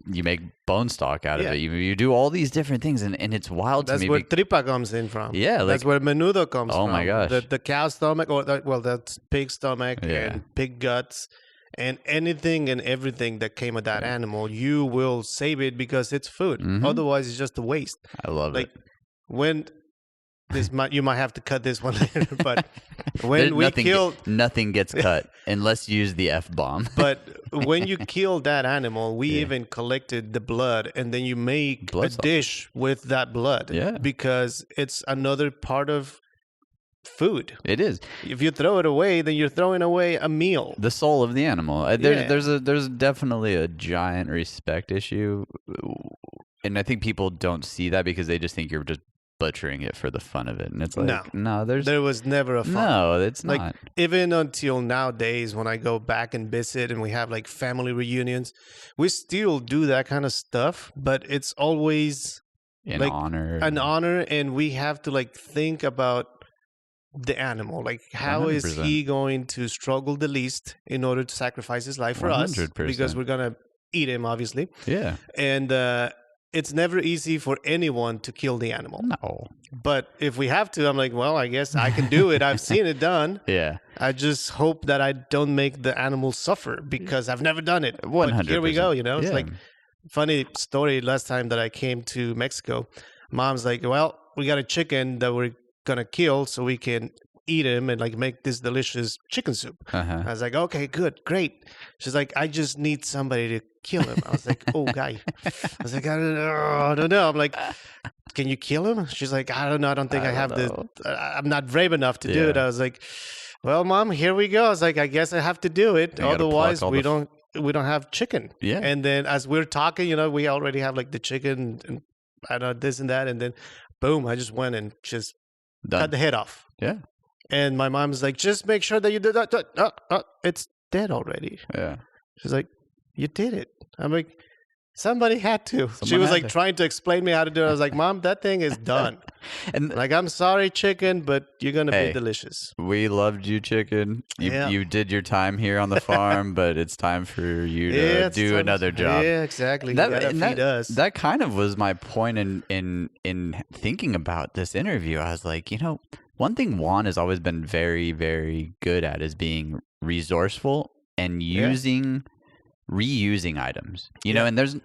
you make bone stock out of it. You do all these different things, and it's wild to me. That's where tripa comes in from. Yeah, like, that's where menudo comes from. Oh my gosh, the cow stomach, that's pig stomach and pig guts, and anything and everything that came with that animal, you will save it because it's food. Otherwise, it's just a waste. I love it. When you might have to cut this one later, but when nothing gets cut unless you use the F-bomb. But when you kill that animal, we even collected the blood, and then you make a dish with that blood. Yeah, because it's another part of food. It is. If you throw it away, then you're throwing away a meal. The soul of the animal. There's definitely a giant respect issue, and I think people don't see that because they just think you're just butchering it for the fun of it, and it's like there was never a fun. No, it's like, not. Even until nowadays, when I go back and visit and we have like family reunions, we still do that kind of stuff, but it's always an honor, and we have to like think about the animal, like how 100%. Is he going to struggle the least in order to sacrifice his life for 100%. Us, because we're gonna eat him, obviously. Yeah, and it's never easy for anyone to kill the animal. No. But if we have to, I'm like, well, I guess I can do it. I've seen it done. Yeah. I just hope that I don't make the animal suffer because I've never done it. 100%. But here we go, you know? It's like, funny story, last time that I came to Mexico, Mom's like, well, we got a chicken that we're going to kill so we can eat him and like make this delicious chicken soup. I was like, okay, good, great. She's like, I just need somebody to kill him. I was like, oh, guy. I was like, I don't know. I'm like, can you kill him? She's like, I don't know. I don't think I have I'm not brave enough to do it. I was like, well, Mom, here we go. I was like, I guess I have to do it. Otherwise, we don't have chicken. Yeah. And then as we're talking, you know, we already have like the chicken and I don't know, this and that. And then boom, I just went and just cut the head off. Yeah. And my mom's like, just make sure that you did that. It's dead already. Yeah. She's like, you did it. I'm like, somebody had to. She was like trying to explain me how to do it. I was like, Mom, that thing is done. And like, I'm sorry, chicken, but you're going to be delicious. We loved you, chicken. You did your time here on the farm, but it's time for you to do another job. Yeah, exactly. That kind of was my point in thinking about this interview. I was like, you know, one thing Juan has always been very, very good at is being resourceful and reusing items. You know, and there's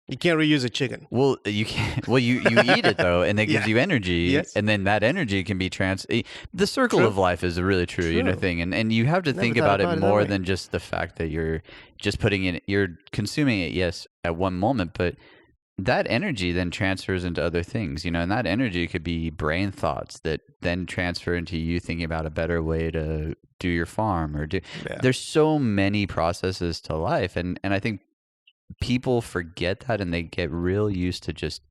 you can't reuse a chicken. Well, you can't. Well, you eat it though, and that gives you energy, and then that energy can be the circle of life is a really true. You know, thing, and you have to think about it more than just the fact that you're just you're consuming it. Yes, at one moment, but that energy then transfers into other things, you know, and that energy could be brain thoughts that then transfer into you thinking about a better way to do your farm there's so many processes to life. And I think people forget that and they get real used to just,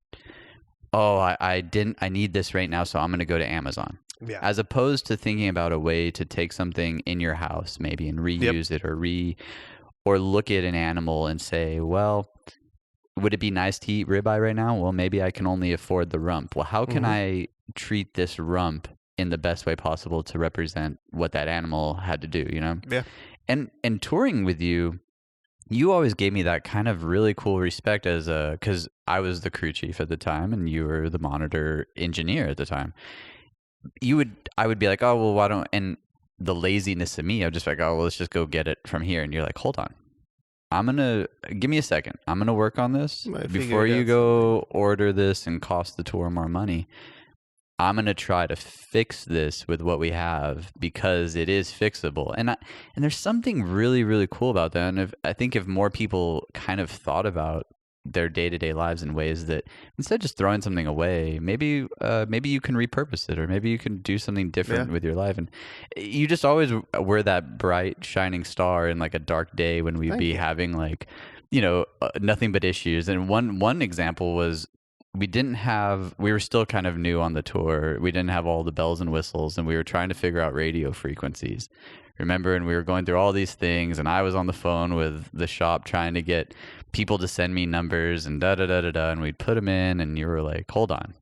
I need this right now, so I'm going to go to Amazon. Yeah. As opposed to thinking about a way to take something in your house maybe and reuse it or look at an animal and say, well, would it be nice to eat ribeye right now? Well, maybe I can only afford the rump. Well, how can I treat this rump in the best way possible to represent what that animal had to do, you know? Yeah. And touring with you, you always gave me that kind of really cool respect because I was the crew chief at the time and you were the monitor engineer at the time. I would be like, oh, well, why don't, and the laziness of me, I'm just like, oh, well, let's just go get it from here. And you're like, hold on. Give me a second. I'm going to work on this before you go order this and cost the tour more money. I'm going to try to fix this with what we have because it is fixable. And there's something really, really cool about that. And I think if more people kind of thought about their day-to-day lives in ways that instead of just throwing something away, maybe you can repurpose it or maybe you can do something different with your life. And you just always were that bright shining star in like a dark day when we'd be having like, you know, nothing but issues. And one example was we were still kind of new on the tour. We didn't have all the bells and whistles and we were trying to figure out radio frequencies. Remember, and we were going through all these things and I was on the phone with the shop trying to get people to send me numbers and and we'd put them in and you were like, hold on,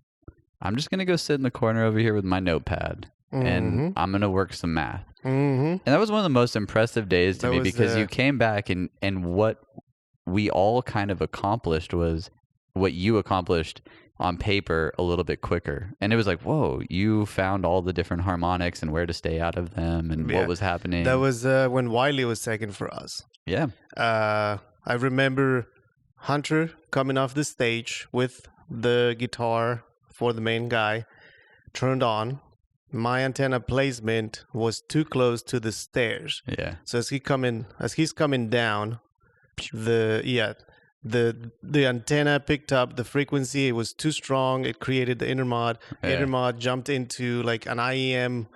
I'm just going to go sit in the corner over here with my notepad and I'm going to work some math. And that was one of the most impressive days to me because you came back and what we all kind of accomplished was what you accomplished on paper a little bit quicker. And it was like, whoa, you found all the different harmonics and where to stay out of them and what was happening. That was when Wiley was second for us. Yeah. I remember Hunter coming off the stage with the guitar for the main guy turned on. My antenna placement was too close to the stairs. Yeah. So as he's coming down, the antenna picked up the frequency. It was too strong. It created the intermod. Intermod jumped into like an IEM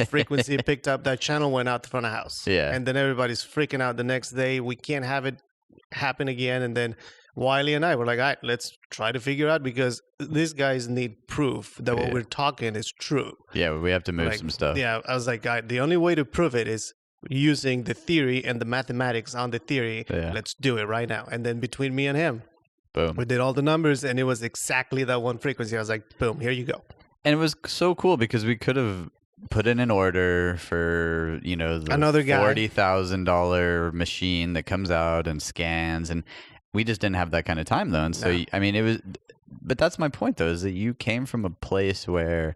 frequency. It picked up. That channel went out the front of the house. Yeah. And then everybody's freaking out the next day. We can't have it happen again. And then Wiley and I were like, all right, let's try to figure out because these guys need proof that what we're talking is true. Yeah, we have to move some stuff. Yeah, I was like, the only way to prove it is using the theory and the mathematics on the theory. Yeah. Let's do it right now. And then between me and him, boom, we did all the numbers and it was exactly that one frequency. I was like, boom, here you go. And it was so cool because we could have put in an order for, another $40,000 machine that comes out and scans, and we just didn't have that kind of time though. And so, I mean, it was, but that's my point though, is that you came from a place where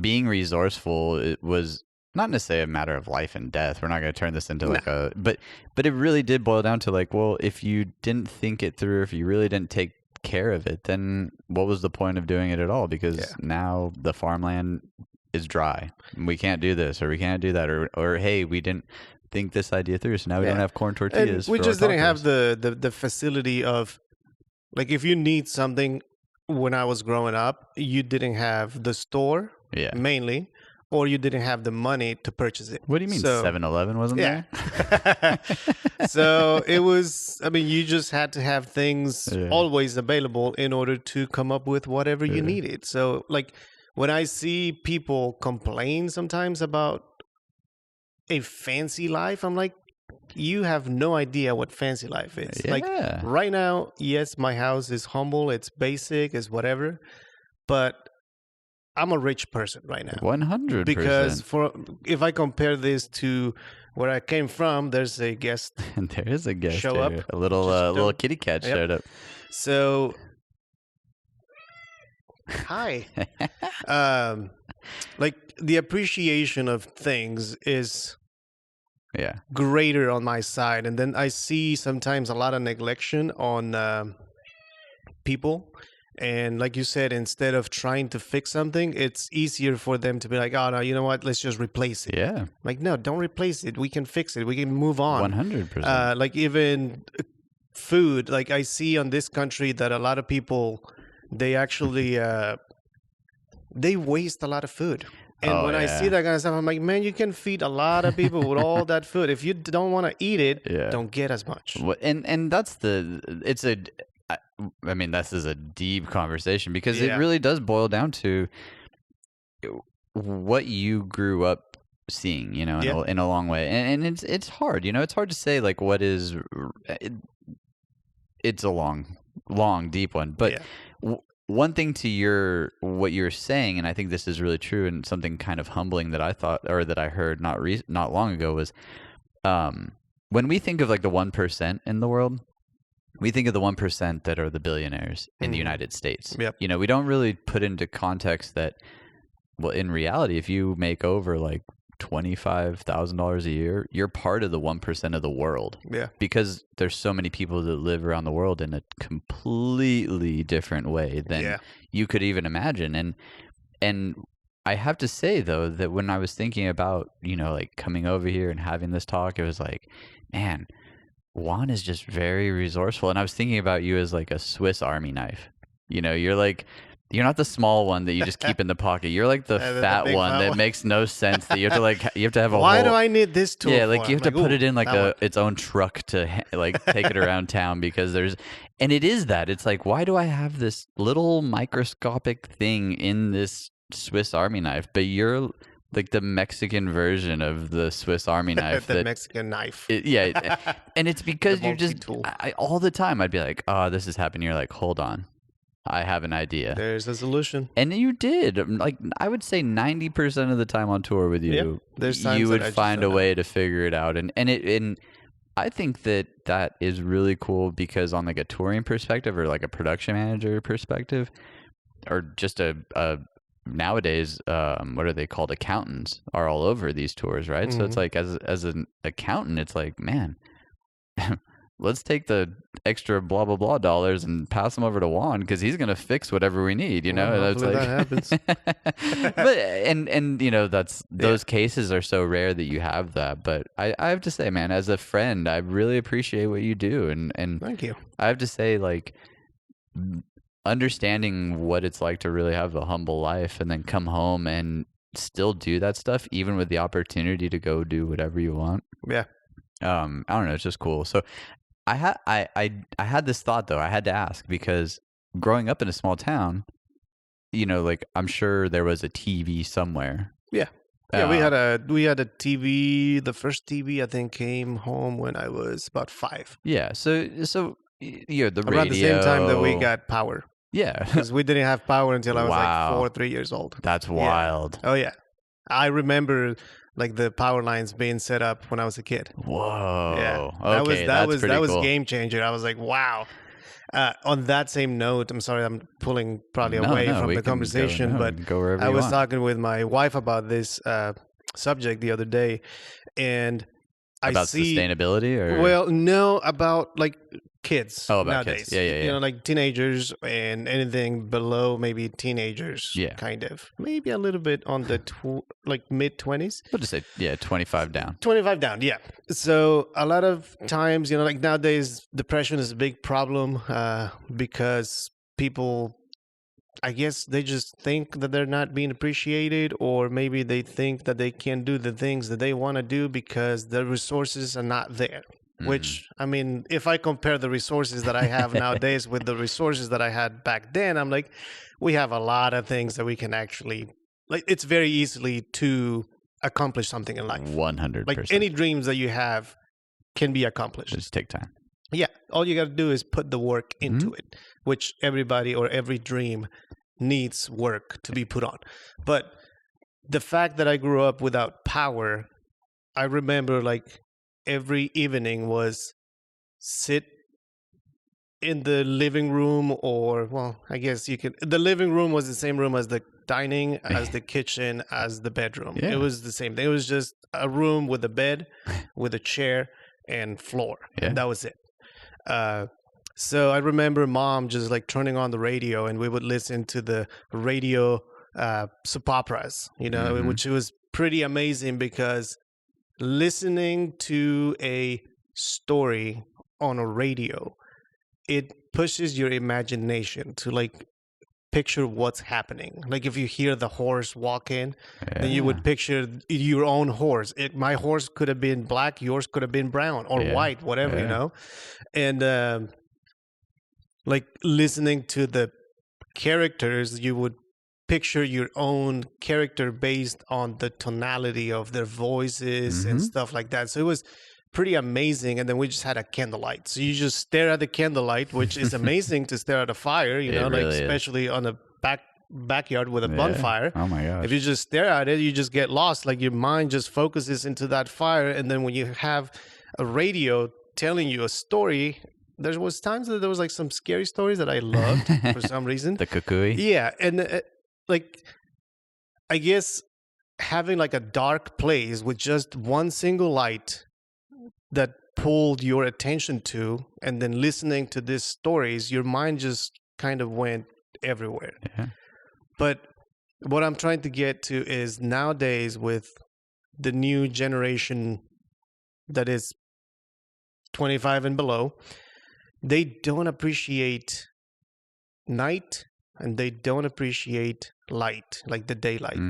being resourceful, it was not necessarily a matter of life and death. We're not going to turn this into like but it really did boil down to like, well, if you didn't think it through, if you really didn't take care of it, then what was the point of doing it at all? Because now the farmland is dry. We can't do this, or we can't do that, or hey, we didn't think this idea through, so now we don't have corn tortillas. And we just didn't have the facility of, like, if you need something. When I was growing up, you didn't have the store, mainly, or you didn't have the money to purchase it. What do you mean 7-Eleven wasn't there? So it was, I mean, you just had to have things always available in order to come up with whatever you needed. So, like, when I see people complain sometimes about a fancy life, I'm like, you have no idea what fancy life is. Yeah. Like right now, yes, my house is humble, it's basic, it's whatever, but I'm a rich person right now. 100%. Because if I compare this to where I came from, there's a guest. And there is a guest show here. up. A little kitty cat showed up. So, hi. Like the appreciation of things is greater on my side, and then I see sometimes a lot of neglection on people, and like you said, instead of trying to fix something, it's easier for them to be like, oh no, you know what, let's just replace it. Like, no, don't replace it, we can fix it, we can move on. 100%. Like even food, like I see on this country that a lot of people, they actually they waste a lot of food. And when I see that kind of stuff, I'm like, man, you can feed a lot of people with all that food. If you don't want to eat it, don't get as much. And that's I mean, this is a deep conversation because it really does boil down to what you grew up seeing, in a long way. And it's hard, it's hard to say like what is, it's a long, deep one. But one thing to what you're saying, and I think this is really true, and something kind of humbling that I thought, or that I heard not long ago, was when we think of like the 1% in the world, we think of the 1% that are the billionaires in the United States. We don't really put into context that, well, in reality, if you make over like $25,000 a year, you're part of the 1% of the world. Because there's so many people that live around the world in a completely different way than you could even imagine. And I have to say though that when I was thinking about, like coming over here and having this talk, it was like, man, Juan is just very resourceful. And I was thinking about you as like a Swiss Army knife. You're not the small one that you just keep in the pocket. You're like the fat one that makes no sense. That you have to have a. Why do I need this tool? Yeah, like you have to put it in like its own truck to like take it around town because and it is that. It's like, why do I have this little microscopic thing in this Swiss Army knife? But you're like the Mexican version of the Swiss Army knife. The Mexican knife. And it's because you just all the time I'd be like, oh, this is happening. You're like, hold on. I have an idea. There's a solution. And you did. Like, I would say 90% of the time on tour with you, you would find a way to figure it out. And I think that is really cool because on like a touring perspective or like a production manager perspective, or just a nowadays, what are they called? Accountants are all over these tours, right? Mm-hmm. So it's like as an accountant, it's like, man, let's take the extra blah blah blah dollars and pass them over to Juan because he's gonna fix whatever we need. Hopefully that happens. But and those cases are so rare that you have that. But I have to say, man, as a friend, I really appreciate what you do, and thank you. I have to say, like, understanding what it's like to really have a humble life and then come home and still do that stuff, even with the opportunity to go do whatever you want. Yeah. I don't know. It's just cool. So I had this thought though. I had to ask because growing up in a small town, like I'm sure there was a TV somewhere. Yeah. Yeah, we had a TV. The first TV I think came home when I was about 5. Yeah. So the radio. Around the same time that we got power. Yeah. Because we didn't have power until I was like 4 or 3 years old. That's wild. Yeah. Oh yeah. I remember like the power lines being set up when I was a kid. Whoa. Yeah. Okay, that was cool. game changer. I was like, wow. On that same note, I'm sorry, I'm pulling probably away from the conversation, but I was talking with my wife about this subject the other day, and about sustainability, or no, about like kids nowadays. Kids. Yeah. Like teenagers and anything below maybe teenagers. Yeah, kind of, maybe a little bit on the mid-20s. We'll just say 25 down. 25 down, yeah. So a lot of times, like nowadays, depression is a big problem because people, I guess they just think that they're not being appreciated, or maybe they think that they can't do the things that they want to do because the resources are not there. Mm-hmm. Which, I mean, if I compare the resources that I have nowadays with the resources that I had back then, I'm like, we have a lot of things that we can actually, like, it's very easily to accomplish something in life. 100%. Like any dreams that you have can be accomplished. Just take time. Yeah. All you got to do is put the work into it, which everybody or every dream needs work to be put on. But the fact that I grew up without power, I remember like every evening was sit in the living room, or, well, I guess you could, the living room was the same room as the dining, as the kitchen, as the bedroom. Yeah. It was the same thing. It was just a room with a bed, with a chair and floor. Yeah. And that was it. So I remember mom just like turning on the radio, and we would listen to the radio soap operas, which was pretty amazing because listening to a story on a radio, it pushes your imagination to like picture what's happening. Like if you hear the horse walk in, then you would picture your own horse. My horse could have been black, yours could have been brown or white, whatever, And like listening to the characters, you would picture your own character based on the tonality of their voices and stuff like that. So it was pretty amazing. And then we just had a candlelight. So you just stare at the candlelight, which is amazing to stare at a fire, especially on a backyard with a bonfire. Oh my gosh. If you just stare at it, you just get lost. Like your mind just focuses into that fire. And then when you have a radio telling you a story, there was times that there was like some scary stories that I loved for some reason. The kukui. Yeah. And like, I guess having like a dark place with just one single light that pulled your attention to, and then listening to these stories, your mind just kind of went everywhere. Yeah. But what I'm trying to get to is nowadays with the new generation that is 25 and below, they don't appreciate night and they don't appreciate light, like the daylight,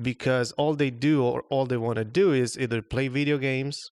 because all they do or all they want to do is either play video games,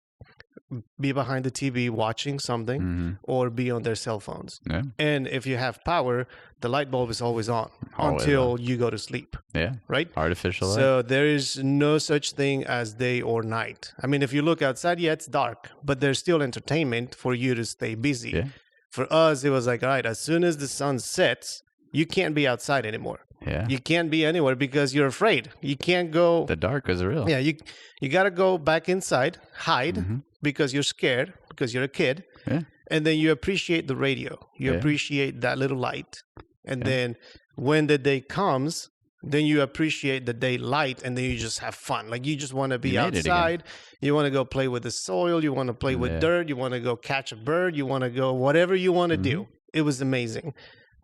be behind the TV watching something, or be on their cell phones. Yeah. And if you have power, the light bulb is always on until you go to sleep. Yeah. Right? Artificial light. So there is no such thing as day or night. I mean, if you look outside, it's dark, but there's still entertainment for you to stay busy. Yeah. For us, it was like, all right, as soon as the sun sets, you can't be outside anymore. Yeah. You can't be anywhere because you're afraid. You can't go. The dark was real. Yeah, you got to go back inside, hide because you're scared, because you're a kid. Yeah. And then you appreciate the radio. You appreciate that little light. And then when the day comes, then you appreciate the daylight, and then you just have fun. Like, you just want to be outside. You want to go play with the soil. You want to play with dirt. You want to go catch a bird. You want to go whatever you want to do. It was amazing.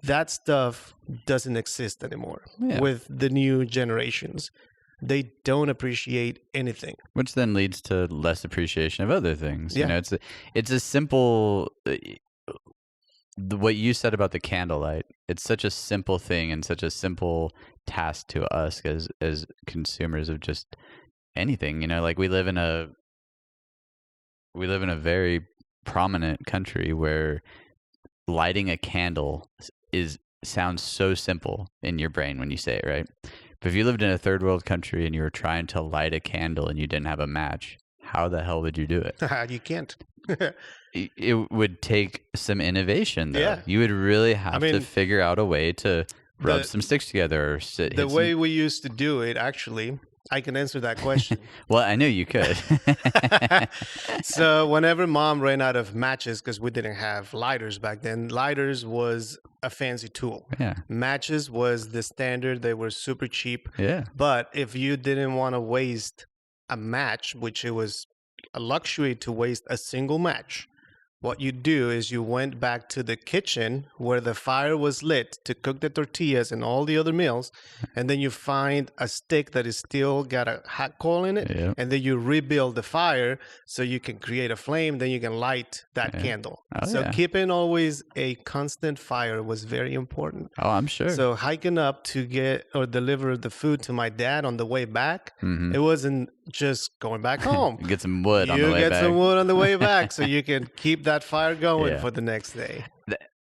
That stuff doesn't exist anymore with the new generations. They don't appreciate anything. Which then leads to less appreciation of other things. Yeah. You know, it's a simple... what you said about the candlelight, it's such a simple thing and such a simple task to us as consumers of just anything. You know, like we live in a very prominent country where lighting a candle sounds so simple in your brain when you say it, right? But if you lived in a third world country and you were trying to light a candle and you didn't have a match, how the hell would you do it? You can't. It would take some innovation, though. Yeah. You would really have to figure out a way to rub some sticks together or the way we used to do it, actually, I can answer that question. Well, I knew you could. So whenever Mom ran out of matches, because we didn't have lighters back then, lighters was a fancy tool. Yeah. Matches was the standard. They were super cheap. Yeah. But if you didn't want to waste a match, which it was a luxury to waste a single match, what you do is you went back to the kitchen where the fire was lit to cook the tortillas and all the other meals, and then you find a stick that is still got a hot coal in it, and then you rebuild the fire so you can create a flame, then you can light that candle. Keeping always a constant fire was very important. Oh, I'm sure. So hiking up to get or deliver the food to my dad on the way back, it wasn't just going back home. Get some wood on the way back. You get some wood on the way back so you can keep that fire going for the next day.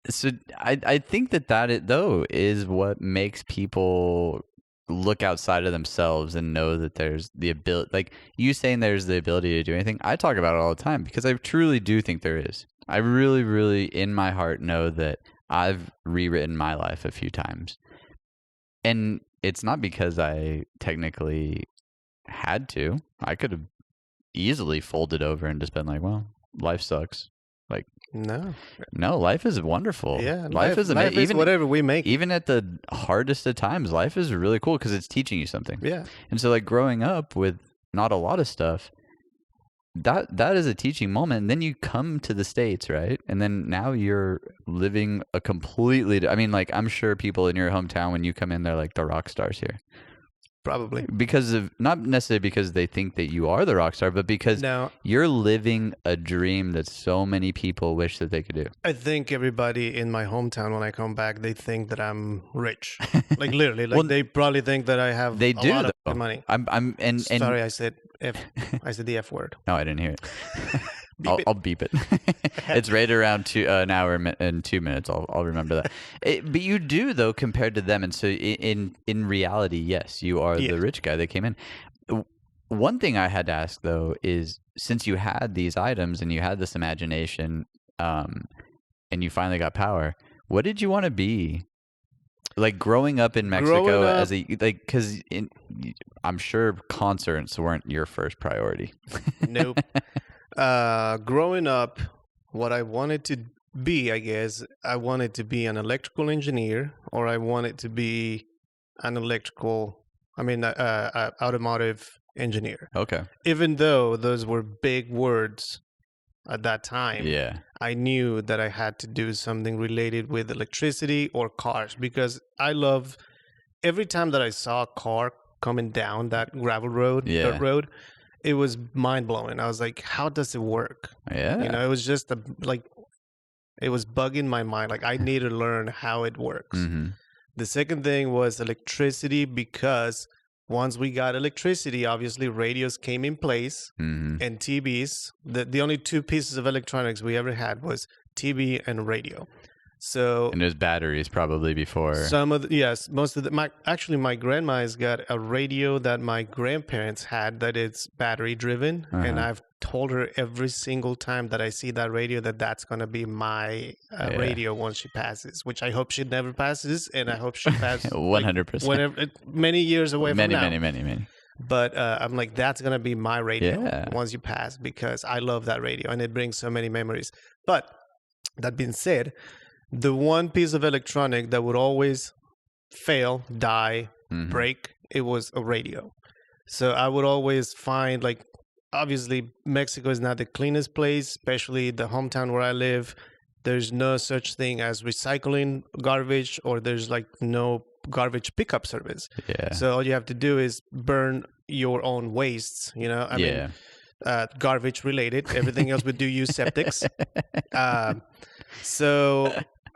So I think that though is what makes people look outside of themselves and know that there's the ability, like you saying there's the ability to do anything. I talk about it all the time because I truly do think there is. I really, really in my heart know that I've rewritten my life a few times. And it's not because I technically had to. I could have easily folded over and just been like, well, life sucks. Like, no, life is wonderful. Yeah, life is amazing. Even whatever we make, even at the hardest of times, life is really cool because it's teaching you something. Yeah, and so like growing up with not a lot of stuff, that is a teaching moment. And then you come to the States, right? And then now you're living a completely. I mean, like I'm sure people in your hometown when you come in, they're like the rock stars here. Probably because of not necessarily because they think that you are the rock star, but because you're living a dream that so many people wish that they could do. I think everybody in my hometown, when I come back, they think that I'm rich. Like literally, like they probably think that I have a lot of money. Sorry, I said the F word. No, I didn't hear it. I'll beep it. It's right around an hour and 2 minutes. I'll remember that. But you do though, compared to them, and so in reality, yes, you are the rich guy that came in. One thing I had to ask though is, since you had these items and you had this imagination, and you finally got power, what did you want to be? Like growing up in Mexico as a because I'm sure concerts weren't your first priority. Nope. Growing up, what I wanted to be, I guess, I wanted to be an electrical engineer, or I wanted to be an automotive engineer. Okay. Even though those were big words at that time, I knew that I had to do something related with electricity or cars, because I love every time that I saw a car coming down that gravel road, dirt road, it was mind-blowing. I was like, how does it work? Yeah. You know, it was just it was bugging my mind. Like, I need to learn how it works. Mm-hmm. The second thing was electricity, because once we got electricity, obviously radios came in place, and TVs. The only two pieces of electronics we ever had was TV and radio. And there's batteries probably before. Most of the my grandma's got a radio that my grandparents had that it's battery driven, and I've told her every single time that I see that radio that's going to be my radio once she passes, which I hope she never passes, and I hope she passes 100%. Many years away from now. Many. But I'm like, that's going to be my radio once you pass, because I love that radio and it brings so many memories. But that being said, the one piece of electronic that would always fail, die, break, it was a radio. So I would always find, like, obviously Mexico is not the cleanest place, especially the hometown where I live. There's no such thing as recycling garbage, or there's like no garbage pickup service. Yeah. So all you have to do is burn your own wastes, I mean, garbage related. Everything else we do use septics. So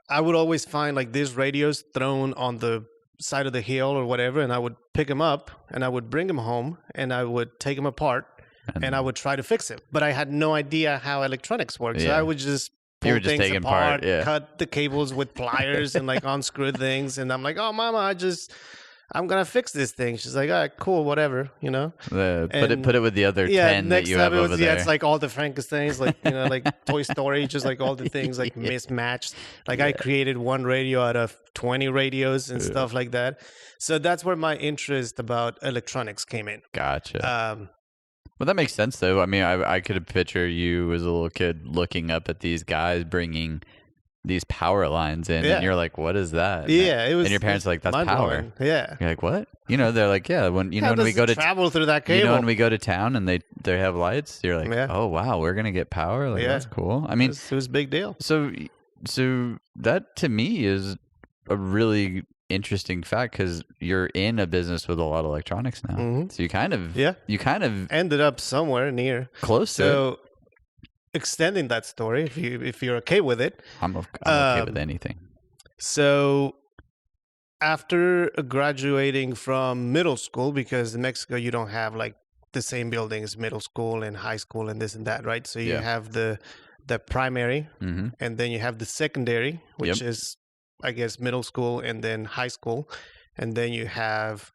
I would always find like these radios thrown on the side of the hill or whatever, and I would pick them up and I would bring them home and I would take them apart and I would try to fix it. But I had no idea how electronics work. So I would just pull things apart, cut the cables with pliers and like unscrew things. And I'm like, oh, Mama, I'm going to fix this thing. She's like, all right, cool, whatever, Put it with the other 10 that you have over there. It's like all the Frankensteins, like, like Toy Story, just like all the things like mismatched. Like I created one radio out of 20 radios and stuff like that. So that's where my interest about electronics came in. Gotcha. Well, that makes sense, though. I mean, I could picture you as a little kid looking up at these guys bringing these power lines in, and you're like, what is that? Yeah, it was. And your parents are like, that's power. Yeah. You're like, what? They're like, yeah, when we go to travel through that cable. When we go to town and they have lights, you're like, oh, wow, we're going to get power? Like, that's cool. I mean, it was a big deal. So that to me is a really interesting fact, because you're in a business with a lot of electronics now. So you kind of ended up somewhere near close to it. Extending that story, if you're okay with it, I'm okay with anything. So after graduating from middle school, because in Mexico you don't have like the same buildings, middle school and high school and this and that, right? So you have the primary, and then you have the secondary, which is, I guess, middle school and then high school, and then you have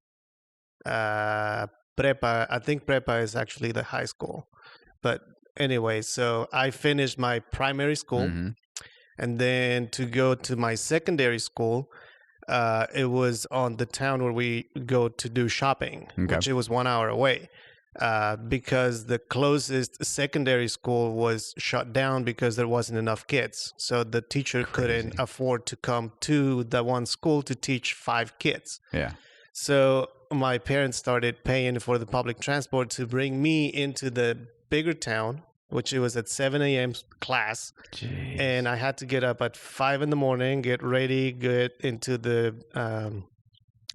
prepa. I think prepa is actually the high school, but anyway, so I finished my primary school, and then to go to my secondary school, it was on the town where we go to do shopping, which it was 1 hour away. Because the closest secondary school was shut down because there wasn't enough kids. So the teacher couldn't afford to come to the one school to teach 5 kids. Yeah. So my parents started paying for the public transport to bring me into the bigger town, which it was at 7 a.m. class. Jeez. And I had to get up at 5 in the morning, get ready, get into the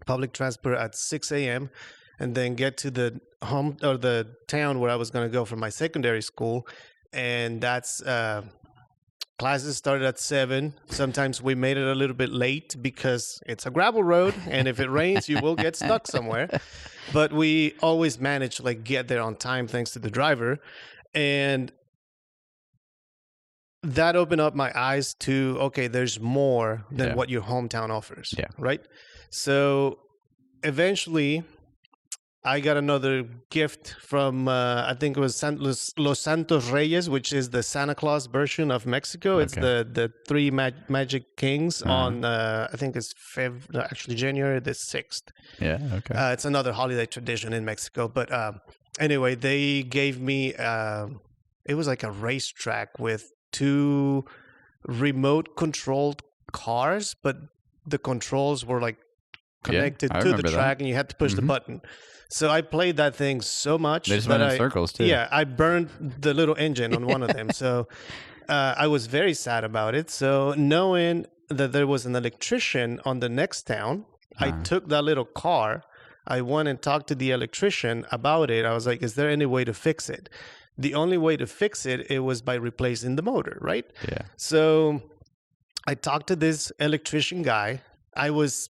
public transport at 6 a.m., and then get to the home or the town where I was going to go for my secondary school. And that's classes started at 7. Sometimes we made it a little bit late because it's a gravel road, and if it rains, you will get stuck somewhere. But we always managed to like get there on time thanks to the driver. And that opened up my eyes to, okay, there's more than what your hometown offers. Yeah. Right? So eventually I got another gift from, I think it was Los Santos Reyes, which is the Santa Claus version of Mexico. It's the 3 Magic Kings on, I think it's January the 6th. Yeah, okay. It's another holiday tradition in Mexico. But anyway, they gave me, it was like a racetrack with 2 remote-controlled cars, but the controls were like connected to the track, and you had to push the button. So I played that thing so much. They just went in circles, too. Yeah, I burned the little engine on one of them. So I was very sad about it. So knowing that there was an electrician on the next town, I took that little car. I went and talked to the electrician about it. I was like, is there any way to fix it? The only way to fix it, it was by replacing the motor, right? Yeah. So I talked to this electrician guy. I was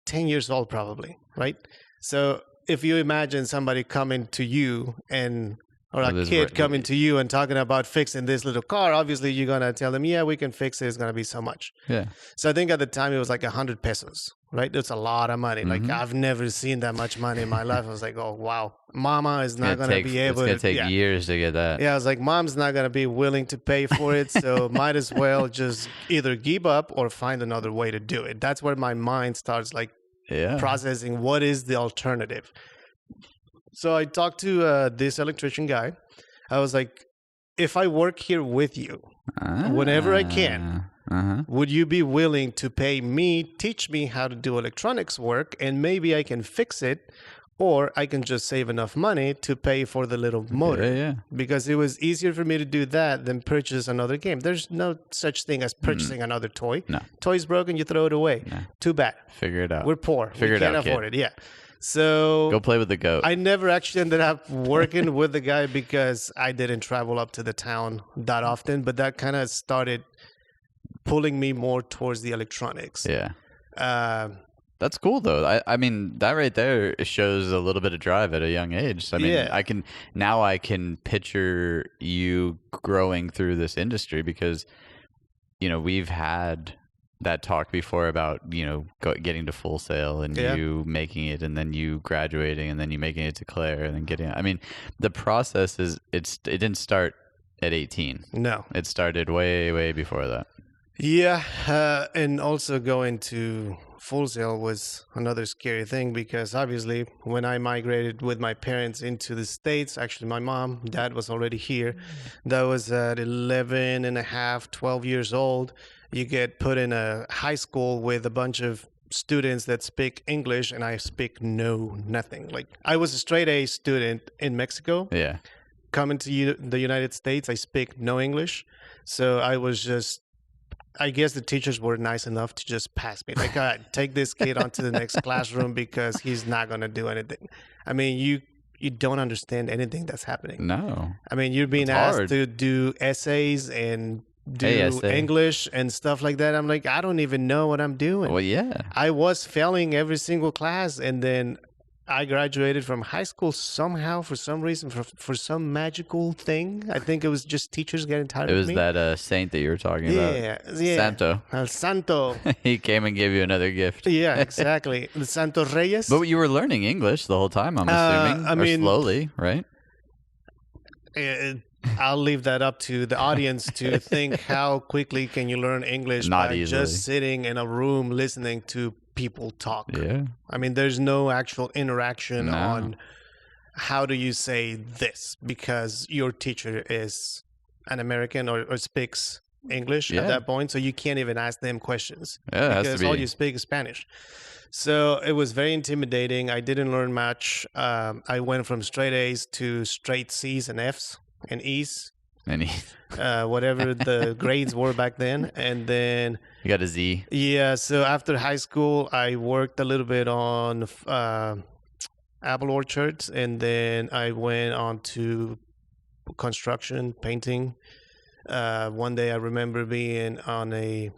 10 years old probably, right? So if you imagine somebody coming to you and or a kid coming to you and talking about fixing this little car, obviously you're going to tell them, yeah, we can fix it. It's going to be so much. Yeah. So I think at the time it was like 100 pesos, right? That's a lot of money. Like I've never seen that much money in my life. I was like, oh, wow. Mama is not going to be able to. It's going to take years to get that. Yeah, I was like, mom's not going to be willing to pay for it. So might as well just either give up or find another way to do it. That's where my mind starts like processing what is the alternative. So I talked to this electrician guy. I was like, if I work here with you, whenever I can, would you be willing to pay me, teach me how to do electronics work, and maybe I can fix it, or I can just save enough money to pay for the little motor? Yeah. Because it was easier for me to do that than purchase another game. There's no such thing as purchasing another toy. No. Toy's broken, you throw it away. No. Too bad. Figure it out. We're poor. We can't afford it. Yeah. So go play with the goat. I never actually ended up working with the guy because I didn't travel up to the town that often, but that kind of started pulling me more towards the electronics. Yeah. That's cool though. I mean, that right there shows a little bit of drive at a young age. So, I mean, I can picture you growing through this industry because, we've had that talk before about, getting to Full Sail and you making it and then you graduating and then you making it to Claire and then getting it. I mean, the process it didn't start at 18. No. It started way, way before that. Yeah. And also going to Full Sail was another scary thing because obviously when I migrated with my parents into the States, actually my dad was already here. That was at 11 and a half, 12 years old. You get put in a high school with a bunch of students that speak English and I speak nothing. Like I was a straight A student in Mexico. Yeah. Coming to the United States, I speak no English. So I guess the teachers were nice enough to just pass me. Like, all right, take this kid onto the next classroom because he's not going to do anything. I mean, you don't understand anything that's happening. No. I mean, you're being asked to do essays and do English and stuff like that. I'm like, I don't even know what I'm doing. Well, yeah. I was failing every single class, and then I graduated from high school somehow for some reason, for some magical thing. I think it was just teachers getting tired of me. It was that saint that you were talking about. Yeah. Santo. El Santo. He came and gave you another gift. Yeah, exactly. The Santo Reyes. But you were learning English the whole time, I'm assuming. Slowly, right? I'll leave that up to the audience to think how quickly can you learn English by just sitting in a room listening to people talk. Yeah. I mean, there's no actual interaction on how do you say this because your teacher is an American or speaks English at that point, so you can't even ask them questions because all you speak is Spanish. So it was very intimidating. I didn't learn much. I went from straight A's to straight C's and F's and E's. Whatever the grades were back then. And then you got a Z. Yeah. So after high school, I worked a little bit on apple orchards, and then I went on to construction, painting. One day I remember being on a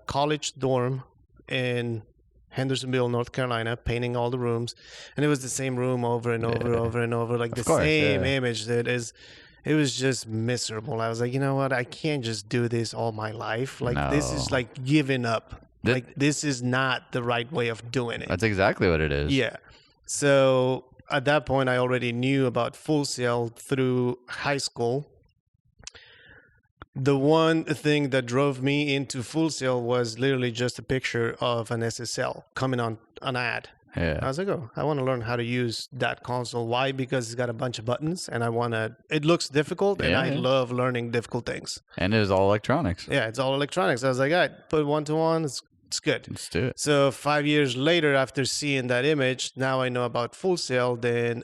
college dorm in Hendersonville, North Carolina, painting all the rooms, and it was the same room over and over, like the same image. It was just miserable. I was like, you know what? I can't just do this all my life. Like this is like giving up. Like this is not the right way of doing it. That's exactly what it is. Yeah. So at that point, I already knew about Full Sail through high school. The one thing that drove me into Full Sail was literally just a picture of an SSL coming on an ad. Yeah. I was like, I want to learn how to use that console. Why? Because it's got a bunch of buttons and it looks difficult and I love learning difficult things. And it is all electronics. Yeah, it's all electronics. I was like, all right, put 1-to-1. It's good. Let's do it. So 5 years later, after seeing that image, now I know about Full Sail, then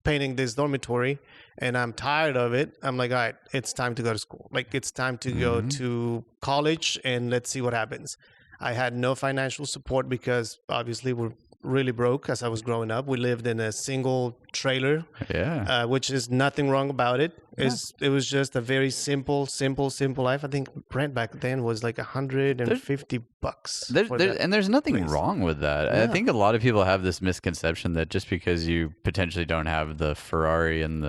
painting this dormitory, and I'm tired of it. I'm like, all right, it's time to go to school. Like, it's time to go to college, and let's see what happens. I had no financial support because obviously we're really broke as I was growing up. We lived in a single trailer, which is nothing wrong about it. It was just a very simple life. I think rent back then was like $150. And there's nothing wrong with that. Yeah. I think a lot of people have this misconception that just because you potentially don't have the Ferrari and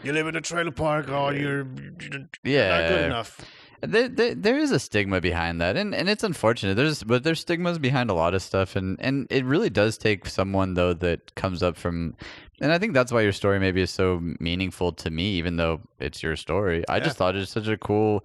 you live in a trailer park, you're not good enough. There is a stigma behind that, and it's unfortunate. There's stigmas behind a lot of stuff, and it really does take someone though that comes up from, and I think that's why your story maybe is so meaningful to me, even though it's your story. I just thought it's such a cool.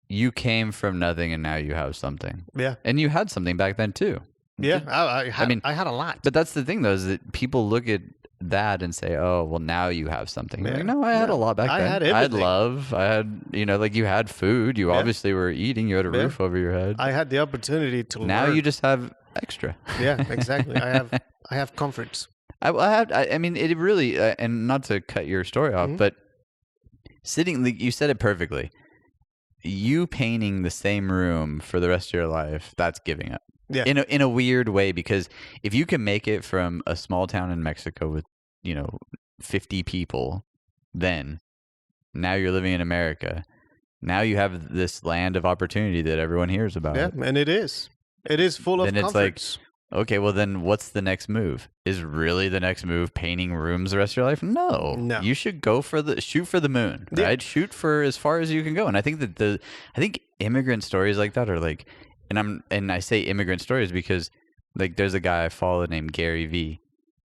You came from nothing, and now you have something. Yeah, and you had something back then too. Yeah, I had a lot. But that's the thing, though, is that people look at that and say, "Oh, well, now you have something." Yeah. Like, no, I had a lot back then. I had everything. I had love. I had, like you had food. You obviously were eating. You had a roof over your head. I had the opportunity to. Now learn. You just have extra. Yeah, exactly. I have comforts. I mean, it really, and not to cut your story off, but you said it perfectly. You painting the same room for the rest of your life, that's giving up. Yeah. In a weird way, because if you can make it from a small town in Mexico with 50 people, then now you're living in America. Now you have this land of opportunity that everyone hears about. Yeah, and it is full of comforts. Then it's like, okay, well then what's the next move? Is really the next move painting rooms the rest of your life? No. You should shoot for the moon, right? Shoot for as far as you can go. And I think that immigrant stories like that are like, and I say immigrant stories because like there's a guy I follow named Gary V,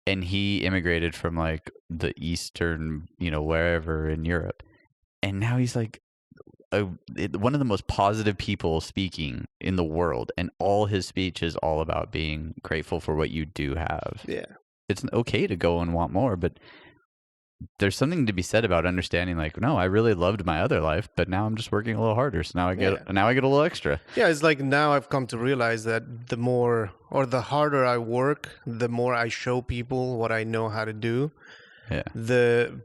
and he immigrated from like the Eastern, wherever in Europe. And now he's like one of the most positive people speaking in the world. And all his speech is all about being grateful for what you do have. Yeah. It's okay to go and want more, but there's something to be said about understanding like, no, I really loved my other life, but now I'm just working a little harder. So now I get a little extra. Yeah. It's like now I've come to realize that the harder I work, the more I show people what I know how to do. Yeah. The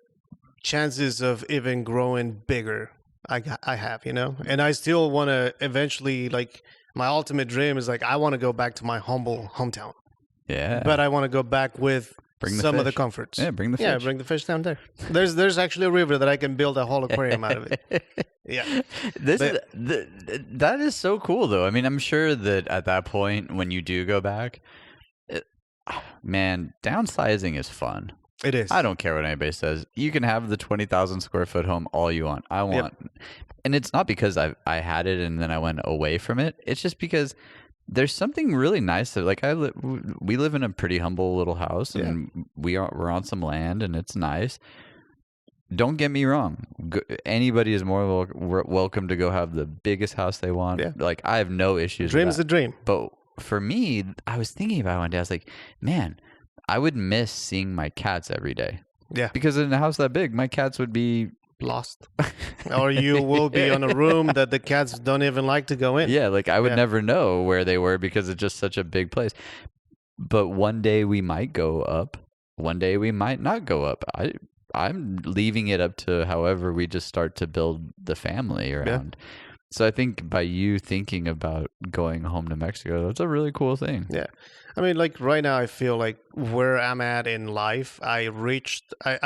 chances of even growing bigger I have, and I still want to eventually, like, my ultimate dream is like, I want to go back to my humble hometown. Yeah. But I want to go back with some of the comforts. Yeah, bring the fish. Yeah, bring the fish down there. There's actually a river that I can build a whole aquarium out of it. Yeah. That is so cool, though. I mean, I'm sure that at that point, when you do go back, man, downsizing is fun. It is. I don't care what anybody says. You can have the 20,000 square foot home all you want. I want, and it's not because I had it and then I went away from it. It's just because there's something really nice that, like, we live in a pretty humble little house, and we're on some land, and it's nice. Don't get me wrong. Anybody is more welcome to go have the biggest house they want. Yeah. Like, I have no issues. Dream's a dream. But for me, I was thinking about it one day. I was like, man, I would miss seeing my cats every day. Yeah. Because in a house that big, my cats would be lost. Or you will be on a room that the cats don't even like to go in. Yeah, like I would never know where they were because it's just such a big place. But one day we might go up. One day we might not go up. I'm leaving it up to however we just start to build the family around. Yeah. So I think by you thinking about going home to Mexico, that's a really cool thing. Yeah. I mean, like right now, I feel like where I'm at in life, I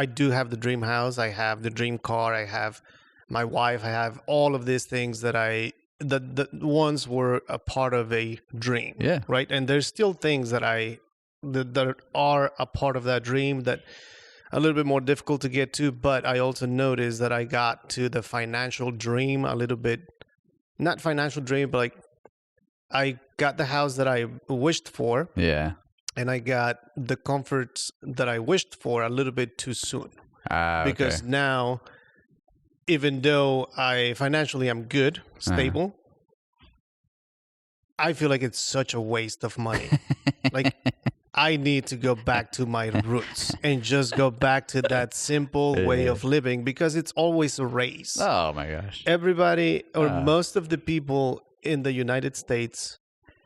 do have the dream house. I have the dream car. I have my wife. I have all of these things that once were a part of a dream. Yeah. Right. And there's still things that that are a part of that dream that a little bit more difficult to get to. But I also noticed that I got to the financial dream a little bit, not financial dream, but like, I got the house that I wished for. Yeah. And I got the comforts that I wished for a little bit too soon. Because now, even though financially I'm good, stable, I feel like it's such a waste of money. Like, I need to go back to my roots and just go back to that simple way of living, because it's always a race. Oh my gosh. Everybody or most of the people in the United States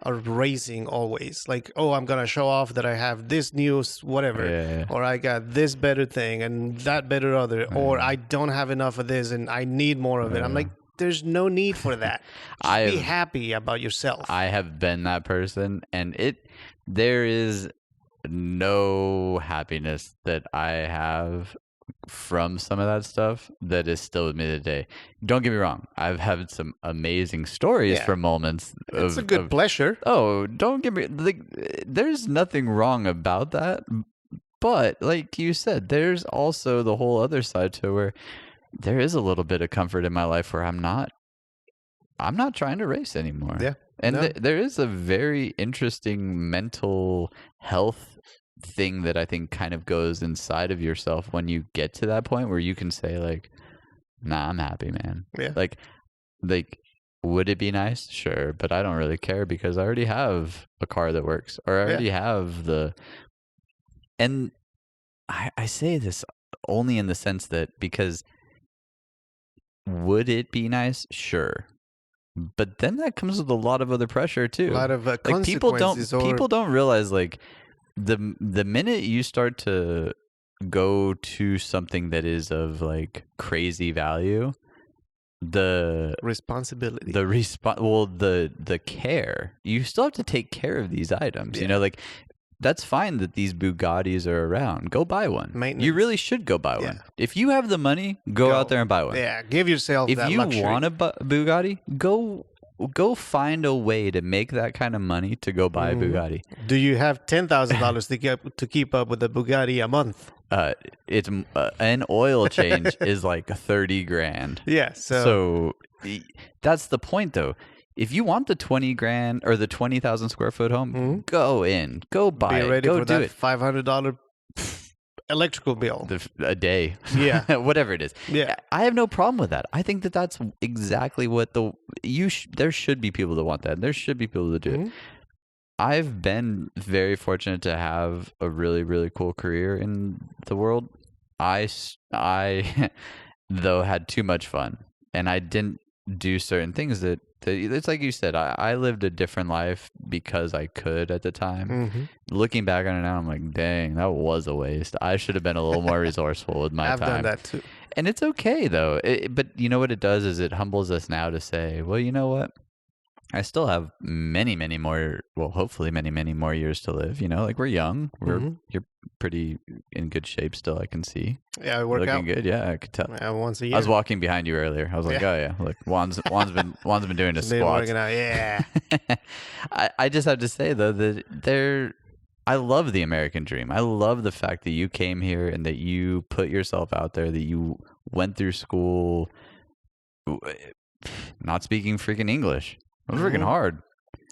are racing always. Like, oh, I'm going to show off that I have this news, whatever, or I got this better thing and that better other, or I don't have enough of this and I need more of it. I'm like, there's no need for that. Just be happy about yourself. I have been that person, and there is no happiness that I have from some of that stuff that is still with me today. Don't get me wrong. I've had some amazing stories from moments. It's a good pleasure. Oh, don't get me... Like, there's nothing wrong about that. But like you said, there's also the whole other side to where there is a little bit of comfort in my life where I'm not trying to race anymore. Yeah. And there is a very interesting mental health thing that I think kind of goes inside of yourself when you get to that point where you can say like, nah, I'm happy, man. Yeah. Like, would it be nice? Sure. But I don't really care because I already have a car that works, or I already have and I say this only in the sense that because would it be nice? Sure. But then that comes with a lot of other pressure too. A lot of like consequences. People don't realize like the minute you start to go to something that is of like crazy value, the responsibility, the care, you still have to take care of these items. You know, like that's fine that these Bugattis are around. Go buy one. You really should go buy one. If you have the money, go out there and buy one. Yeah, give yourself that luxury. If you want a Bugatti, go find a way to make that kind of money to go buy a Bugatti. Do you have $10,000 to keep up with the Bugatti a month? It's an oil change is like 30 grand. Yeah, so that's the point though. If you want the 20 grand or the 20,000 square foot home, go buy it. Be ready go for do that it. $500 electrical bill a day. Yeah. Whatever it is. Yeah. I have no problem with that. I think that that's exactly what there should be people that want that. There should be people that do it. I've been very fortunate to have a really, really cool career in the world. I though had too much fun, and I didn't do certain things that it's like you said, I lived a different life because I could at the time. Looking back on it now, I'm like, dang, that was a waste. I should have been a little more resourceful with my time. I've done that too. And it's okay though. But you know what it does is it humbles us now to say, well, you know what? I still have many, many more, well, hopefully many, many more years to live. You know, like we're young. You're pretty in good shape still, I can see. Yeah, I work looking out. Good. Yeah, I could tell. Once a year. I was walking behind you earlier. I was like, oh yeah, look, Juan's been doing his squats. Working out. Yeah. I just have to say though that I love the American dream. I love the fact that you came here and that you put yourself out there, that you went through school not speaking freaking English. It was freaking hard.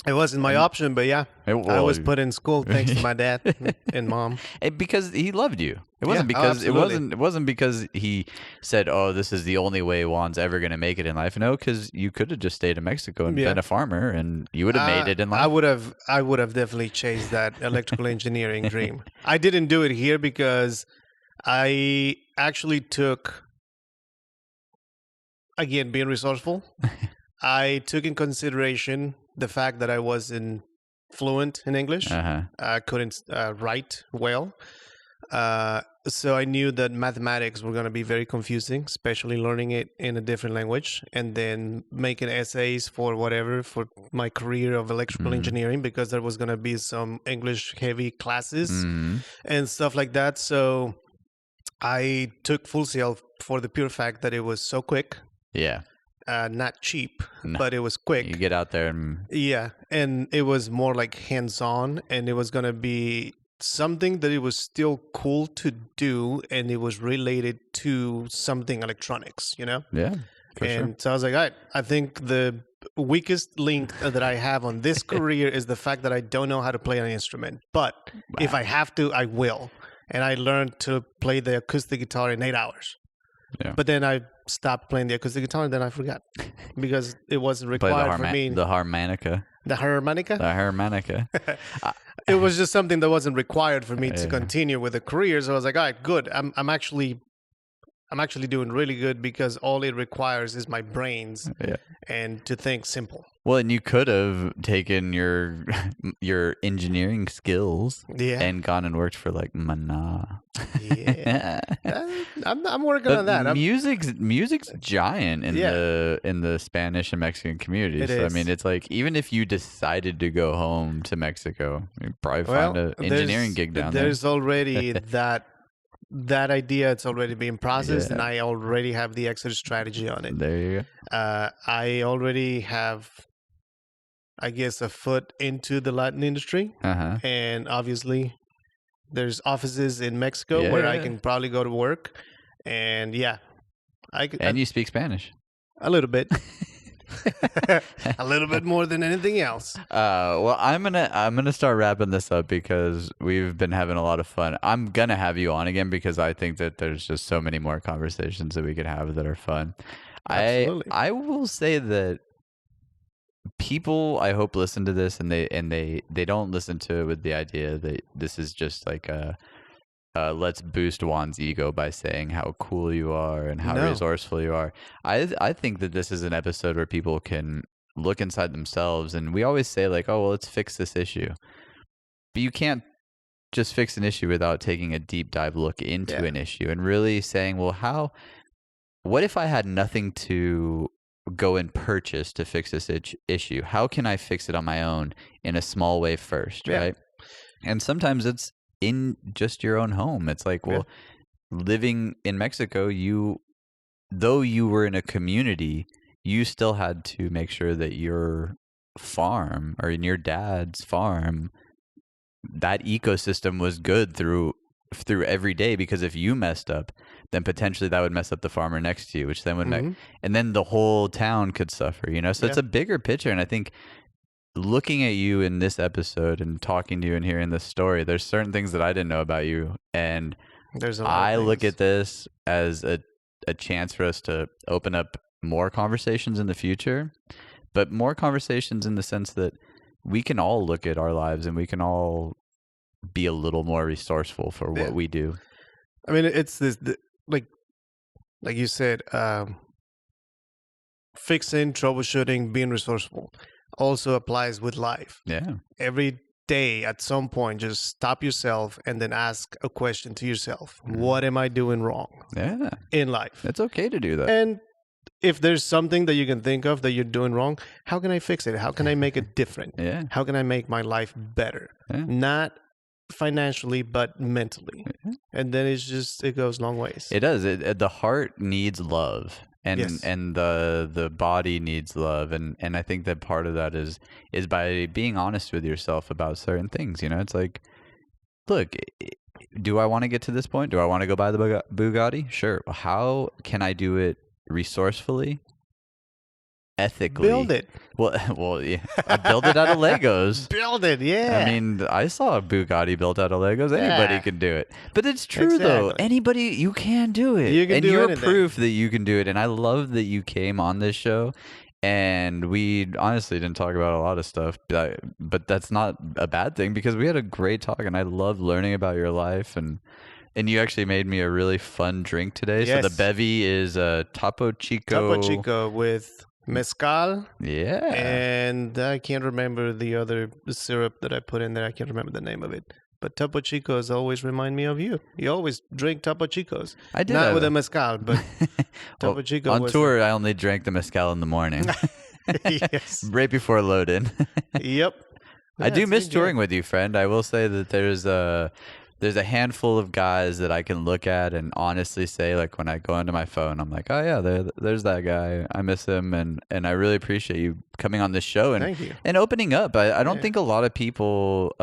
It wasn't my option, but yeah, I was put in school thanks to my dad and mom. Because he loved you. It wasn't because it wasn't because he said, "Oh, this is the only way Juan's ever going to make it in life." No, because you could have just stayed in Mexico and been a farmer, and you would have made it in life. I would have definitely chased that electrical engineering dream. I didn't do it here because I actually took, again, being resourceful. I took in consideration the fact that I wasn't fluent in English. I couldn't write well. So I knew that mathematics were going to be very confusing, especially learning it in a different language and then making essays for my career of electrical engineering, because there was going to be some English heavy classes and stuff like that. So I took Full Sail for the pure fact that it was so quick. Yeah. Not cheap, but it was quick. You get out there and... Yeah, and it was more like hands-on, and it was going to be something that it was still cool to do, and it was related to something electronics, you know? Yeah, for sure. So I was like, all right, I think the weakest link that I have on this career is the fact that I don't know how to play an instrument. But if I have to, I will. And I learned to play the acoustic guitar in 8 hours. Yeah. But then I stopped playing the acoustic guitar, and then I forgot because it wasn't required for me. The harmonica. The harmonica? The harmonica. It was just something that wasn't required for me to continue with a career. So I was like, all right, good. I'm actually doing really good because all it requires is my brains and to think simple. Well, and you could have taken your engineering skills and gone and worked for like Mana Yeah, I'm working on that. Music's giant in the Spanish and Mexican community. So I mean, it's like even if you decided to go home to Mexico, you'd probably find an engineering gig down there. There's already that idea. It's already being processed, and I already have the exit strategy on it. There you go. I already have, I guess, a foot into the Latin industry, and obviously there's offices in Mexico where I can probably go to work, and you speak Spanish a little bit. A little bit more than anything else. Well, I'm gonna start wrapping this up because we've been having a lot of fun. I'm gonna have you on again because I think that there's just so many more conversations that we could have that are fun. Absolutely. I will say that people, I hope, listen to this and they don't listen to it with the idea that this is just like let's boost Juan's ego by saying how cool you are and how resourceful you are. I think that this is an episode where people can look inside themselves, and we always say like, oh, well, let's fix this issue. But you can't just fix an issue without taking a deep dive look into an issue and really saying, well, what if I had nothing to go and purchase to fix this issue? How can I fix it on my own in a small way first, right? And sometimes it's in just your own home. It's like, well, living in Mexico, though you were in a community, you still had to make sure that your farm or in your dad's farm, that ecosystem was good through every day, because if you messed up, then potentially that would mess up the farmer next to you, which then would and then the whole town could suffer, so it's a bigger picture. And I think looking at you in this episode and talking to you and hearing this story, there's certain things that I didn't know about you, and I look at this as a chance for us to open up more conversations in the future, but more conversations in the sense that we can all look at our lives and we can all be a little more resourceful for what we do. I mean, it's this, like you said, fixing, troubleshooting, being resourceful also applies with life. Yeah. Every day at some point, just stop yourself and then ask a question to yourself. What am I doing wrong in life? It's okay to do that. And if there's something that you can think of that you're doing wrong, how can I fix it? How can I make it different? How can I make my life better? Not financially, but mentally. And then it goes long ways. It does. The heart needs love. And the body needs love, and I think that part of that is by being honest with yourself about certain things. It's like, look, do I want to get to this point? Do I want to go buy the Bugatti? Sure. How can I do it resourcefully, ethically? Build it. Well, yeah. I build it out of Legos. Build it, yeah. I mean, I saw a Bugatti built out of Legos. Anybody can do it. But it's true, though. Anybody, you can do it. You can do you're anything. Proof that you can do it. And I love that you came on this show. And we honestly didn't talk about a lot of stuff, but that's not a bad thing, because we had a great talk, and I loved learning about your life. And you actually made me a really fun drink today. Yes. So the bevy is Topo Chico. Topo Chico with mezcal. Yeah. And I can't remember the other syrup that I put in there. I can't remember the name of it. But Topo Chicos always remind me of you. You always drink Topo Chicos. I did. Not with a mezcal, but Topo Chico. On tour, I only drank the mezcal in the morning. Yes. Right before load-in. Yep. I do miss touring with you, friend. I will say that there's a handful of guys that I can look at and honestly say, like, when I go into my phone, I'm like, oh yeah, there's that guy. I miss him, and I really appreciate you coming on this show and Thank you. And opening up. I don't think a lot of people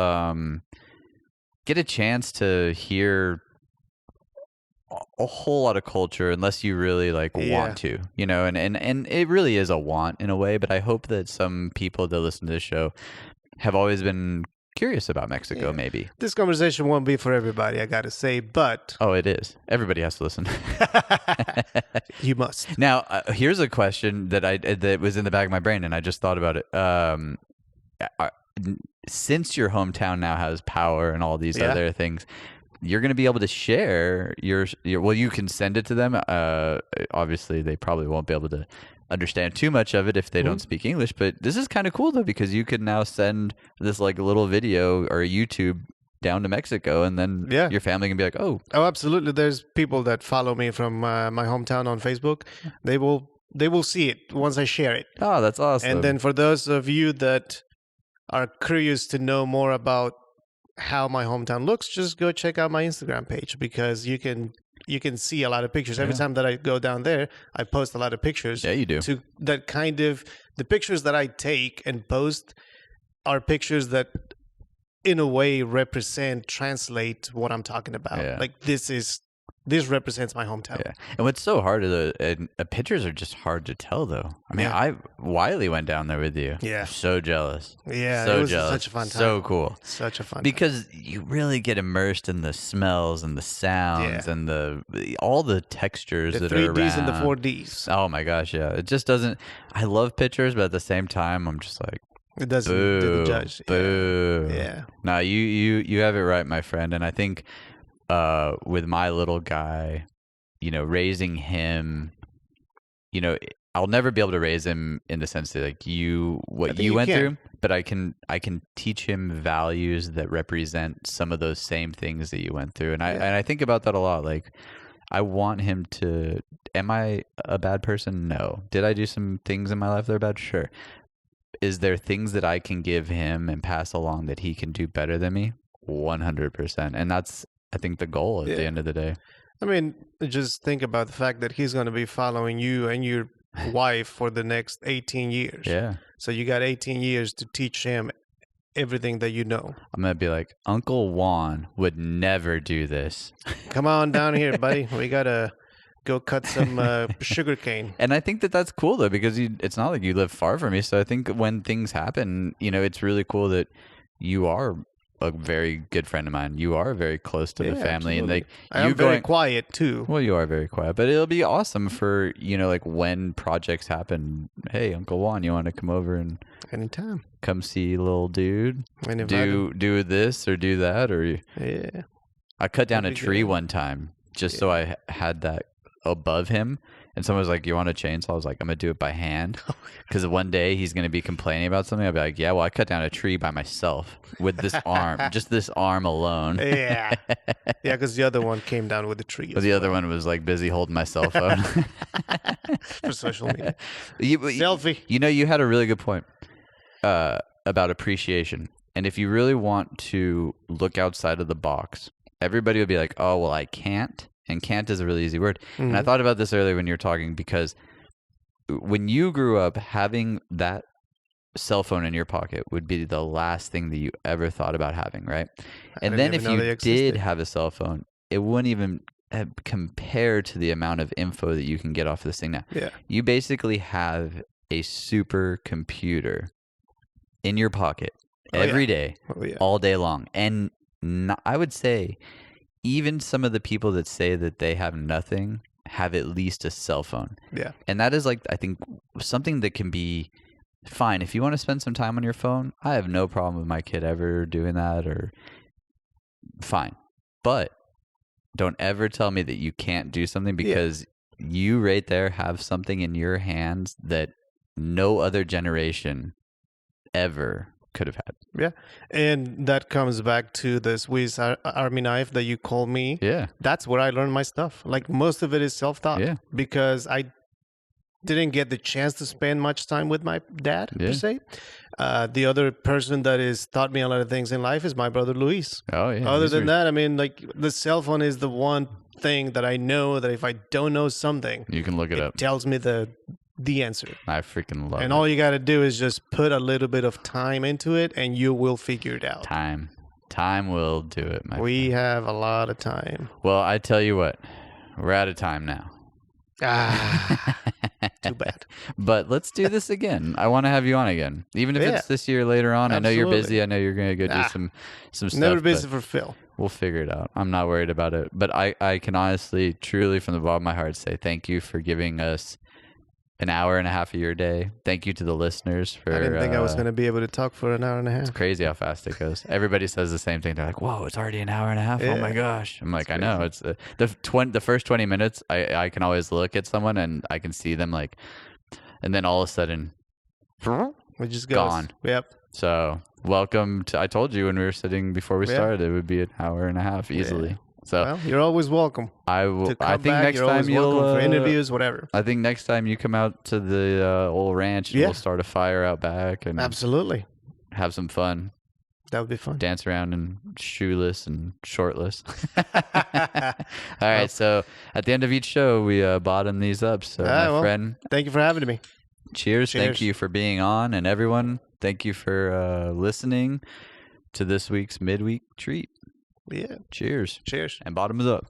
get a chance to hear a whole lot of culture unless you really want to, and it really is a want in a way. But I hope that some people that listen to this show have always been curious about Mexico. Maybe this conversation won't be for everybody, I gotta say, but it is. Everybody has to listen. You must. Now, here's a question that was in the back of my brain, and I just thought about it. Since your hometown now has power and all these other things, you're going to be able to share your you can send it to them. Obviously, they probably won't be able to understand too much of it if they don't speak English, but this is kind of cool though, because you can now send this little video or a YouTube down to Mexico, and then your family can be like, oh, absolutely. There's people that follow me from my hometown on Facebook. They will see it once I share it. Oh, that's awesome. And then for those of you that are curious to know more about how my hometown looks, just go check out my Instagram page, because you can see a lot of pictures. Every time that I go down there, I post a lot of pictures. Yeah, you do. To that kind of, the pictures that I take and post are pictures that in a way translate what I'm talking about. Yeah. Like this represents my hometown. Yeah. And what's so hard pictures are just hard to tell, though. I mean, Wiley went down there with you. Yeah. I'm so jealous. Yeah. So it was jealous. Such a fun time. So cool. Such a fun because you really get immersed in the smells and the sounds and all the textures that are around. The 3Ds and the 4Ds. Oh my gosh, yeah. It just doesn't. I love pictures, but at the same time, I'm just like, it doesn't do the judge. Boo. Yeah. No, you have it right, my friend. And I think with my little guy, raising him, I'll never be able to raise him in the sense that like you went through, but I can teach him values that represent some of those same things that you went through. And I think about that a lot. Like, I want him to. Am I a bad person? No. Did I do some things in my life that are bad? Sure. Is there things that I can give him and pass along that he can do better than me? 100%. And that's, I think, the goal at the end of the day. I mean, just think about the fact that he's going to be following you and your wife for the next 18 years. Yeah. So you got 18 years to teach him everything that you know. I'm going to be like, Uncle Juan would never do this. Come on down here, buddy. We got to go cut some sugar cane. And I think that that's cool, though, because it's not like you live far from me. So I think when things happen, it's really cool that you are a very good friend of mine. You are very close to the family. Absolutely. And I'm very quiet too. Well, you are very quiet, but it'll be awesome for, like when projects happen. Hey, Uncle Juan, you want to come over and anytime come see little dude? Do this or do that, or I cut down a tree one time just so I had that above him. And someone was like, you want a chainsaw? I was like, I'm going to do it by hand. Because one day he's going to be complaining about something. I'll be like, yeah, well, I cut down a tree by myself with this arm, just this arm alone. Yeah. Yeah, because the other one came down with the tree. But the other one was like busy holding my cell phone. For social media. Selfie. You had a really good point about appreciation. And if you really want to look outside of the box, everybody would be like, oh, well, I can't. And can't is a really easy word. Mm-hmm. And I thought about this earlier when you were talking, because when you grew up, having that cell phone in your pocket would be the last thing that you ever thought about having, right? And then if you did have a cell phone, it wouldn't even compare to the amount of info that you can get off of this thing now. Yeah. You basically have a super computer in your pocket every day, all day long. And I would say even some of the people that say that they have nothing have at least a cell phone. Yeah. And that is, like, I think something that can be fine. If you want to spend some time on your phone, I have no problem with my kid ever doing that, or fine. But don't ever tell me that you can't do something, because you right there have something in your hands that no other generation ever could have had. Yeah. And that comes back to the Swiss Army knife that you call me. Yeah. That's where I learned my stuff. Like, most of it is self-taught. Yeah. Because I didn't get the chance to spend much time with my dad, per se. The other person that has taught me a lot of things in life is my brother Luis. Oh, yeah. Other than that, I mean, like, the cell phone is the one thing that I know that if I don't know something, you can look it up. It tells me the answer. I freaking love it. And all you got to do is just put a little bit of time into it, and you will figure it out. Time will do it, my friend. Have a lot of time. Well, I tell you what, we're out of time now. Too bad. But let's do this again. I want to have you on again, even if it's this year later on. Absolutely. I know you're busy. I know you're going to go do some stuff. Never busy for Phil. We'll figure it out. I'm not worried about it. But I can honestly, truly, from the bottom of my heart, say thank you for giving us an hour and a half of your day. Thank you to the listeners for. I didn't think I was going to be able to talk for an hour and a half. It's crazy how fast it goes. Everybody says the same thing. They're like, "Whoa, it's already an hour and a half! Yeah. Oh my gosh!" I'm like, "I know." It's the first 20 minutes. I can always look at someone and I can see them like, and then all of a sudden, it just goes. Gone. Yep. So welcome to. I told you when we were sitting before we started, it would be an hour and a half easily. Yeah. So well, you're always welcome. I will. To come I think back, next you're time you'll welcome for you'll interviews, whatever. I think next time you come out to the old ranch, we'll start a fire out back and absolutely have some fun. That would be fun. Dance around in shoeless and shortless. All right. So at the end of each show, we bottom these up. So friend, thank you for having me. Cheers. Thank you for being on, and everyone, thank you for listening to this week's midweek treat. Yeah. Cheers. Cheers. And bottom is up.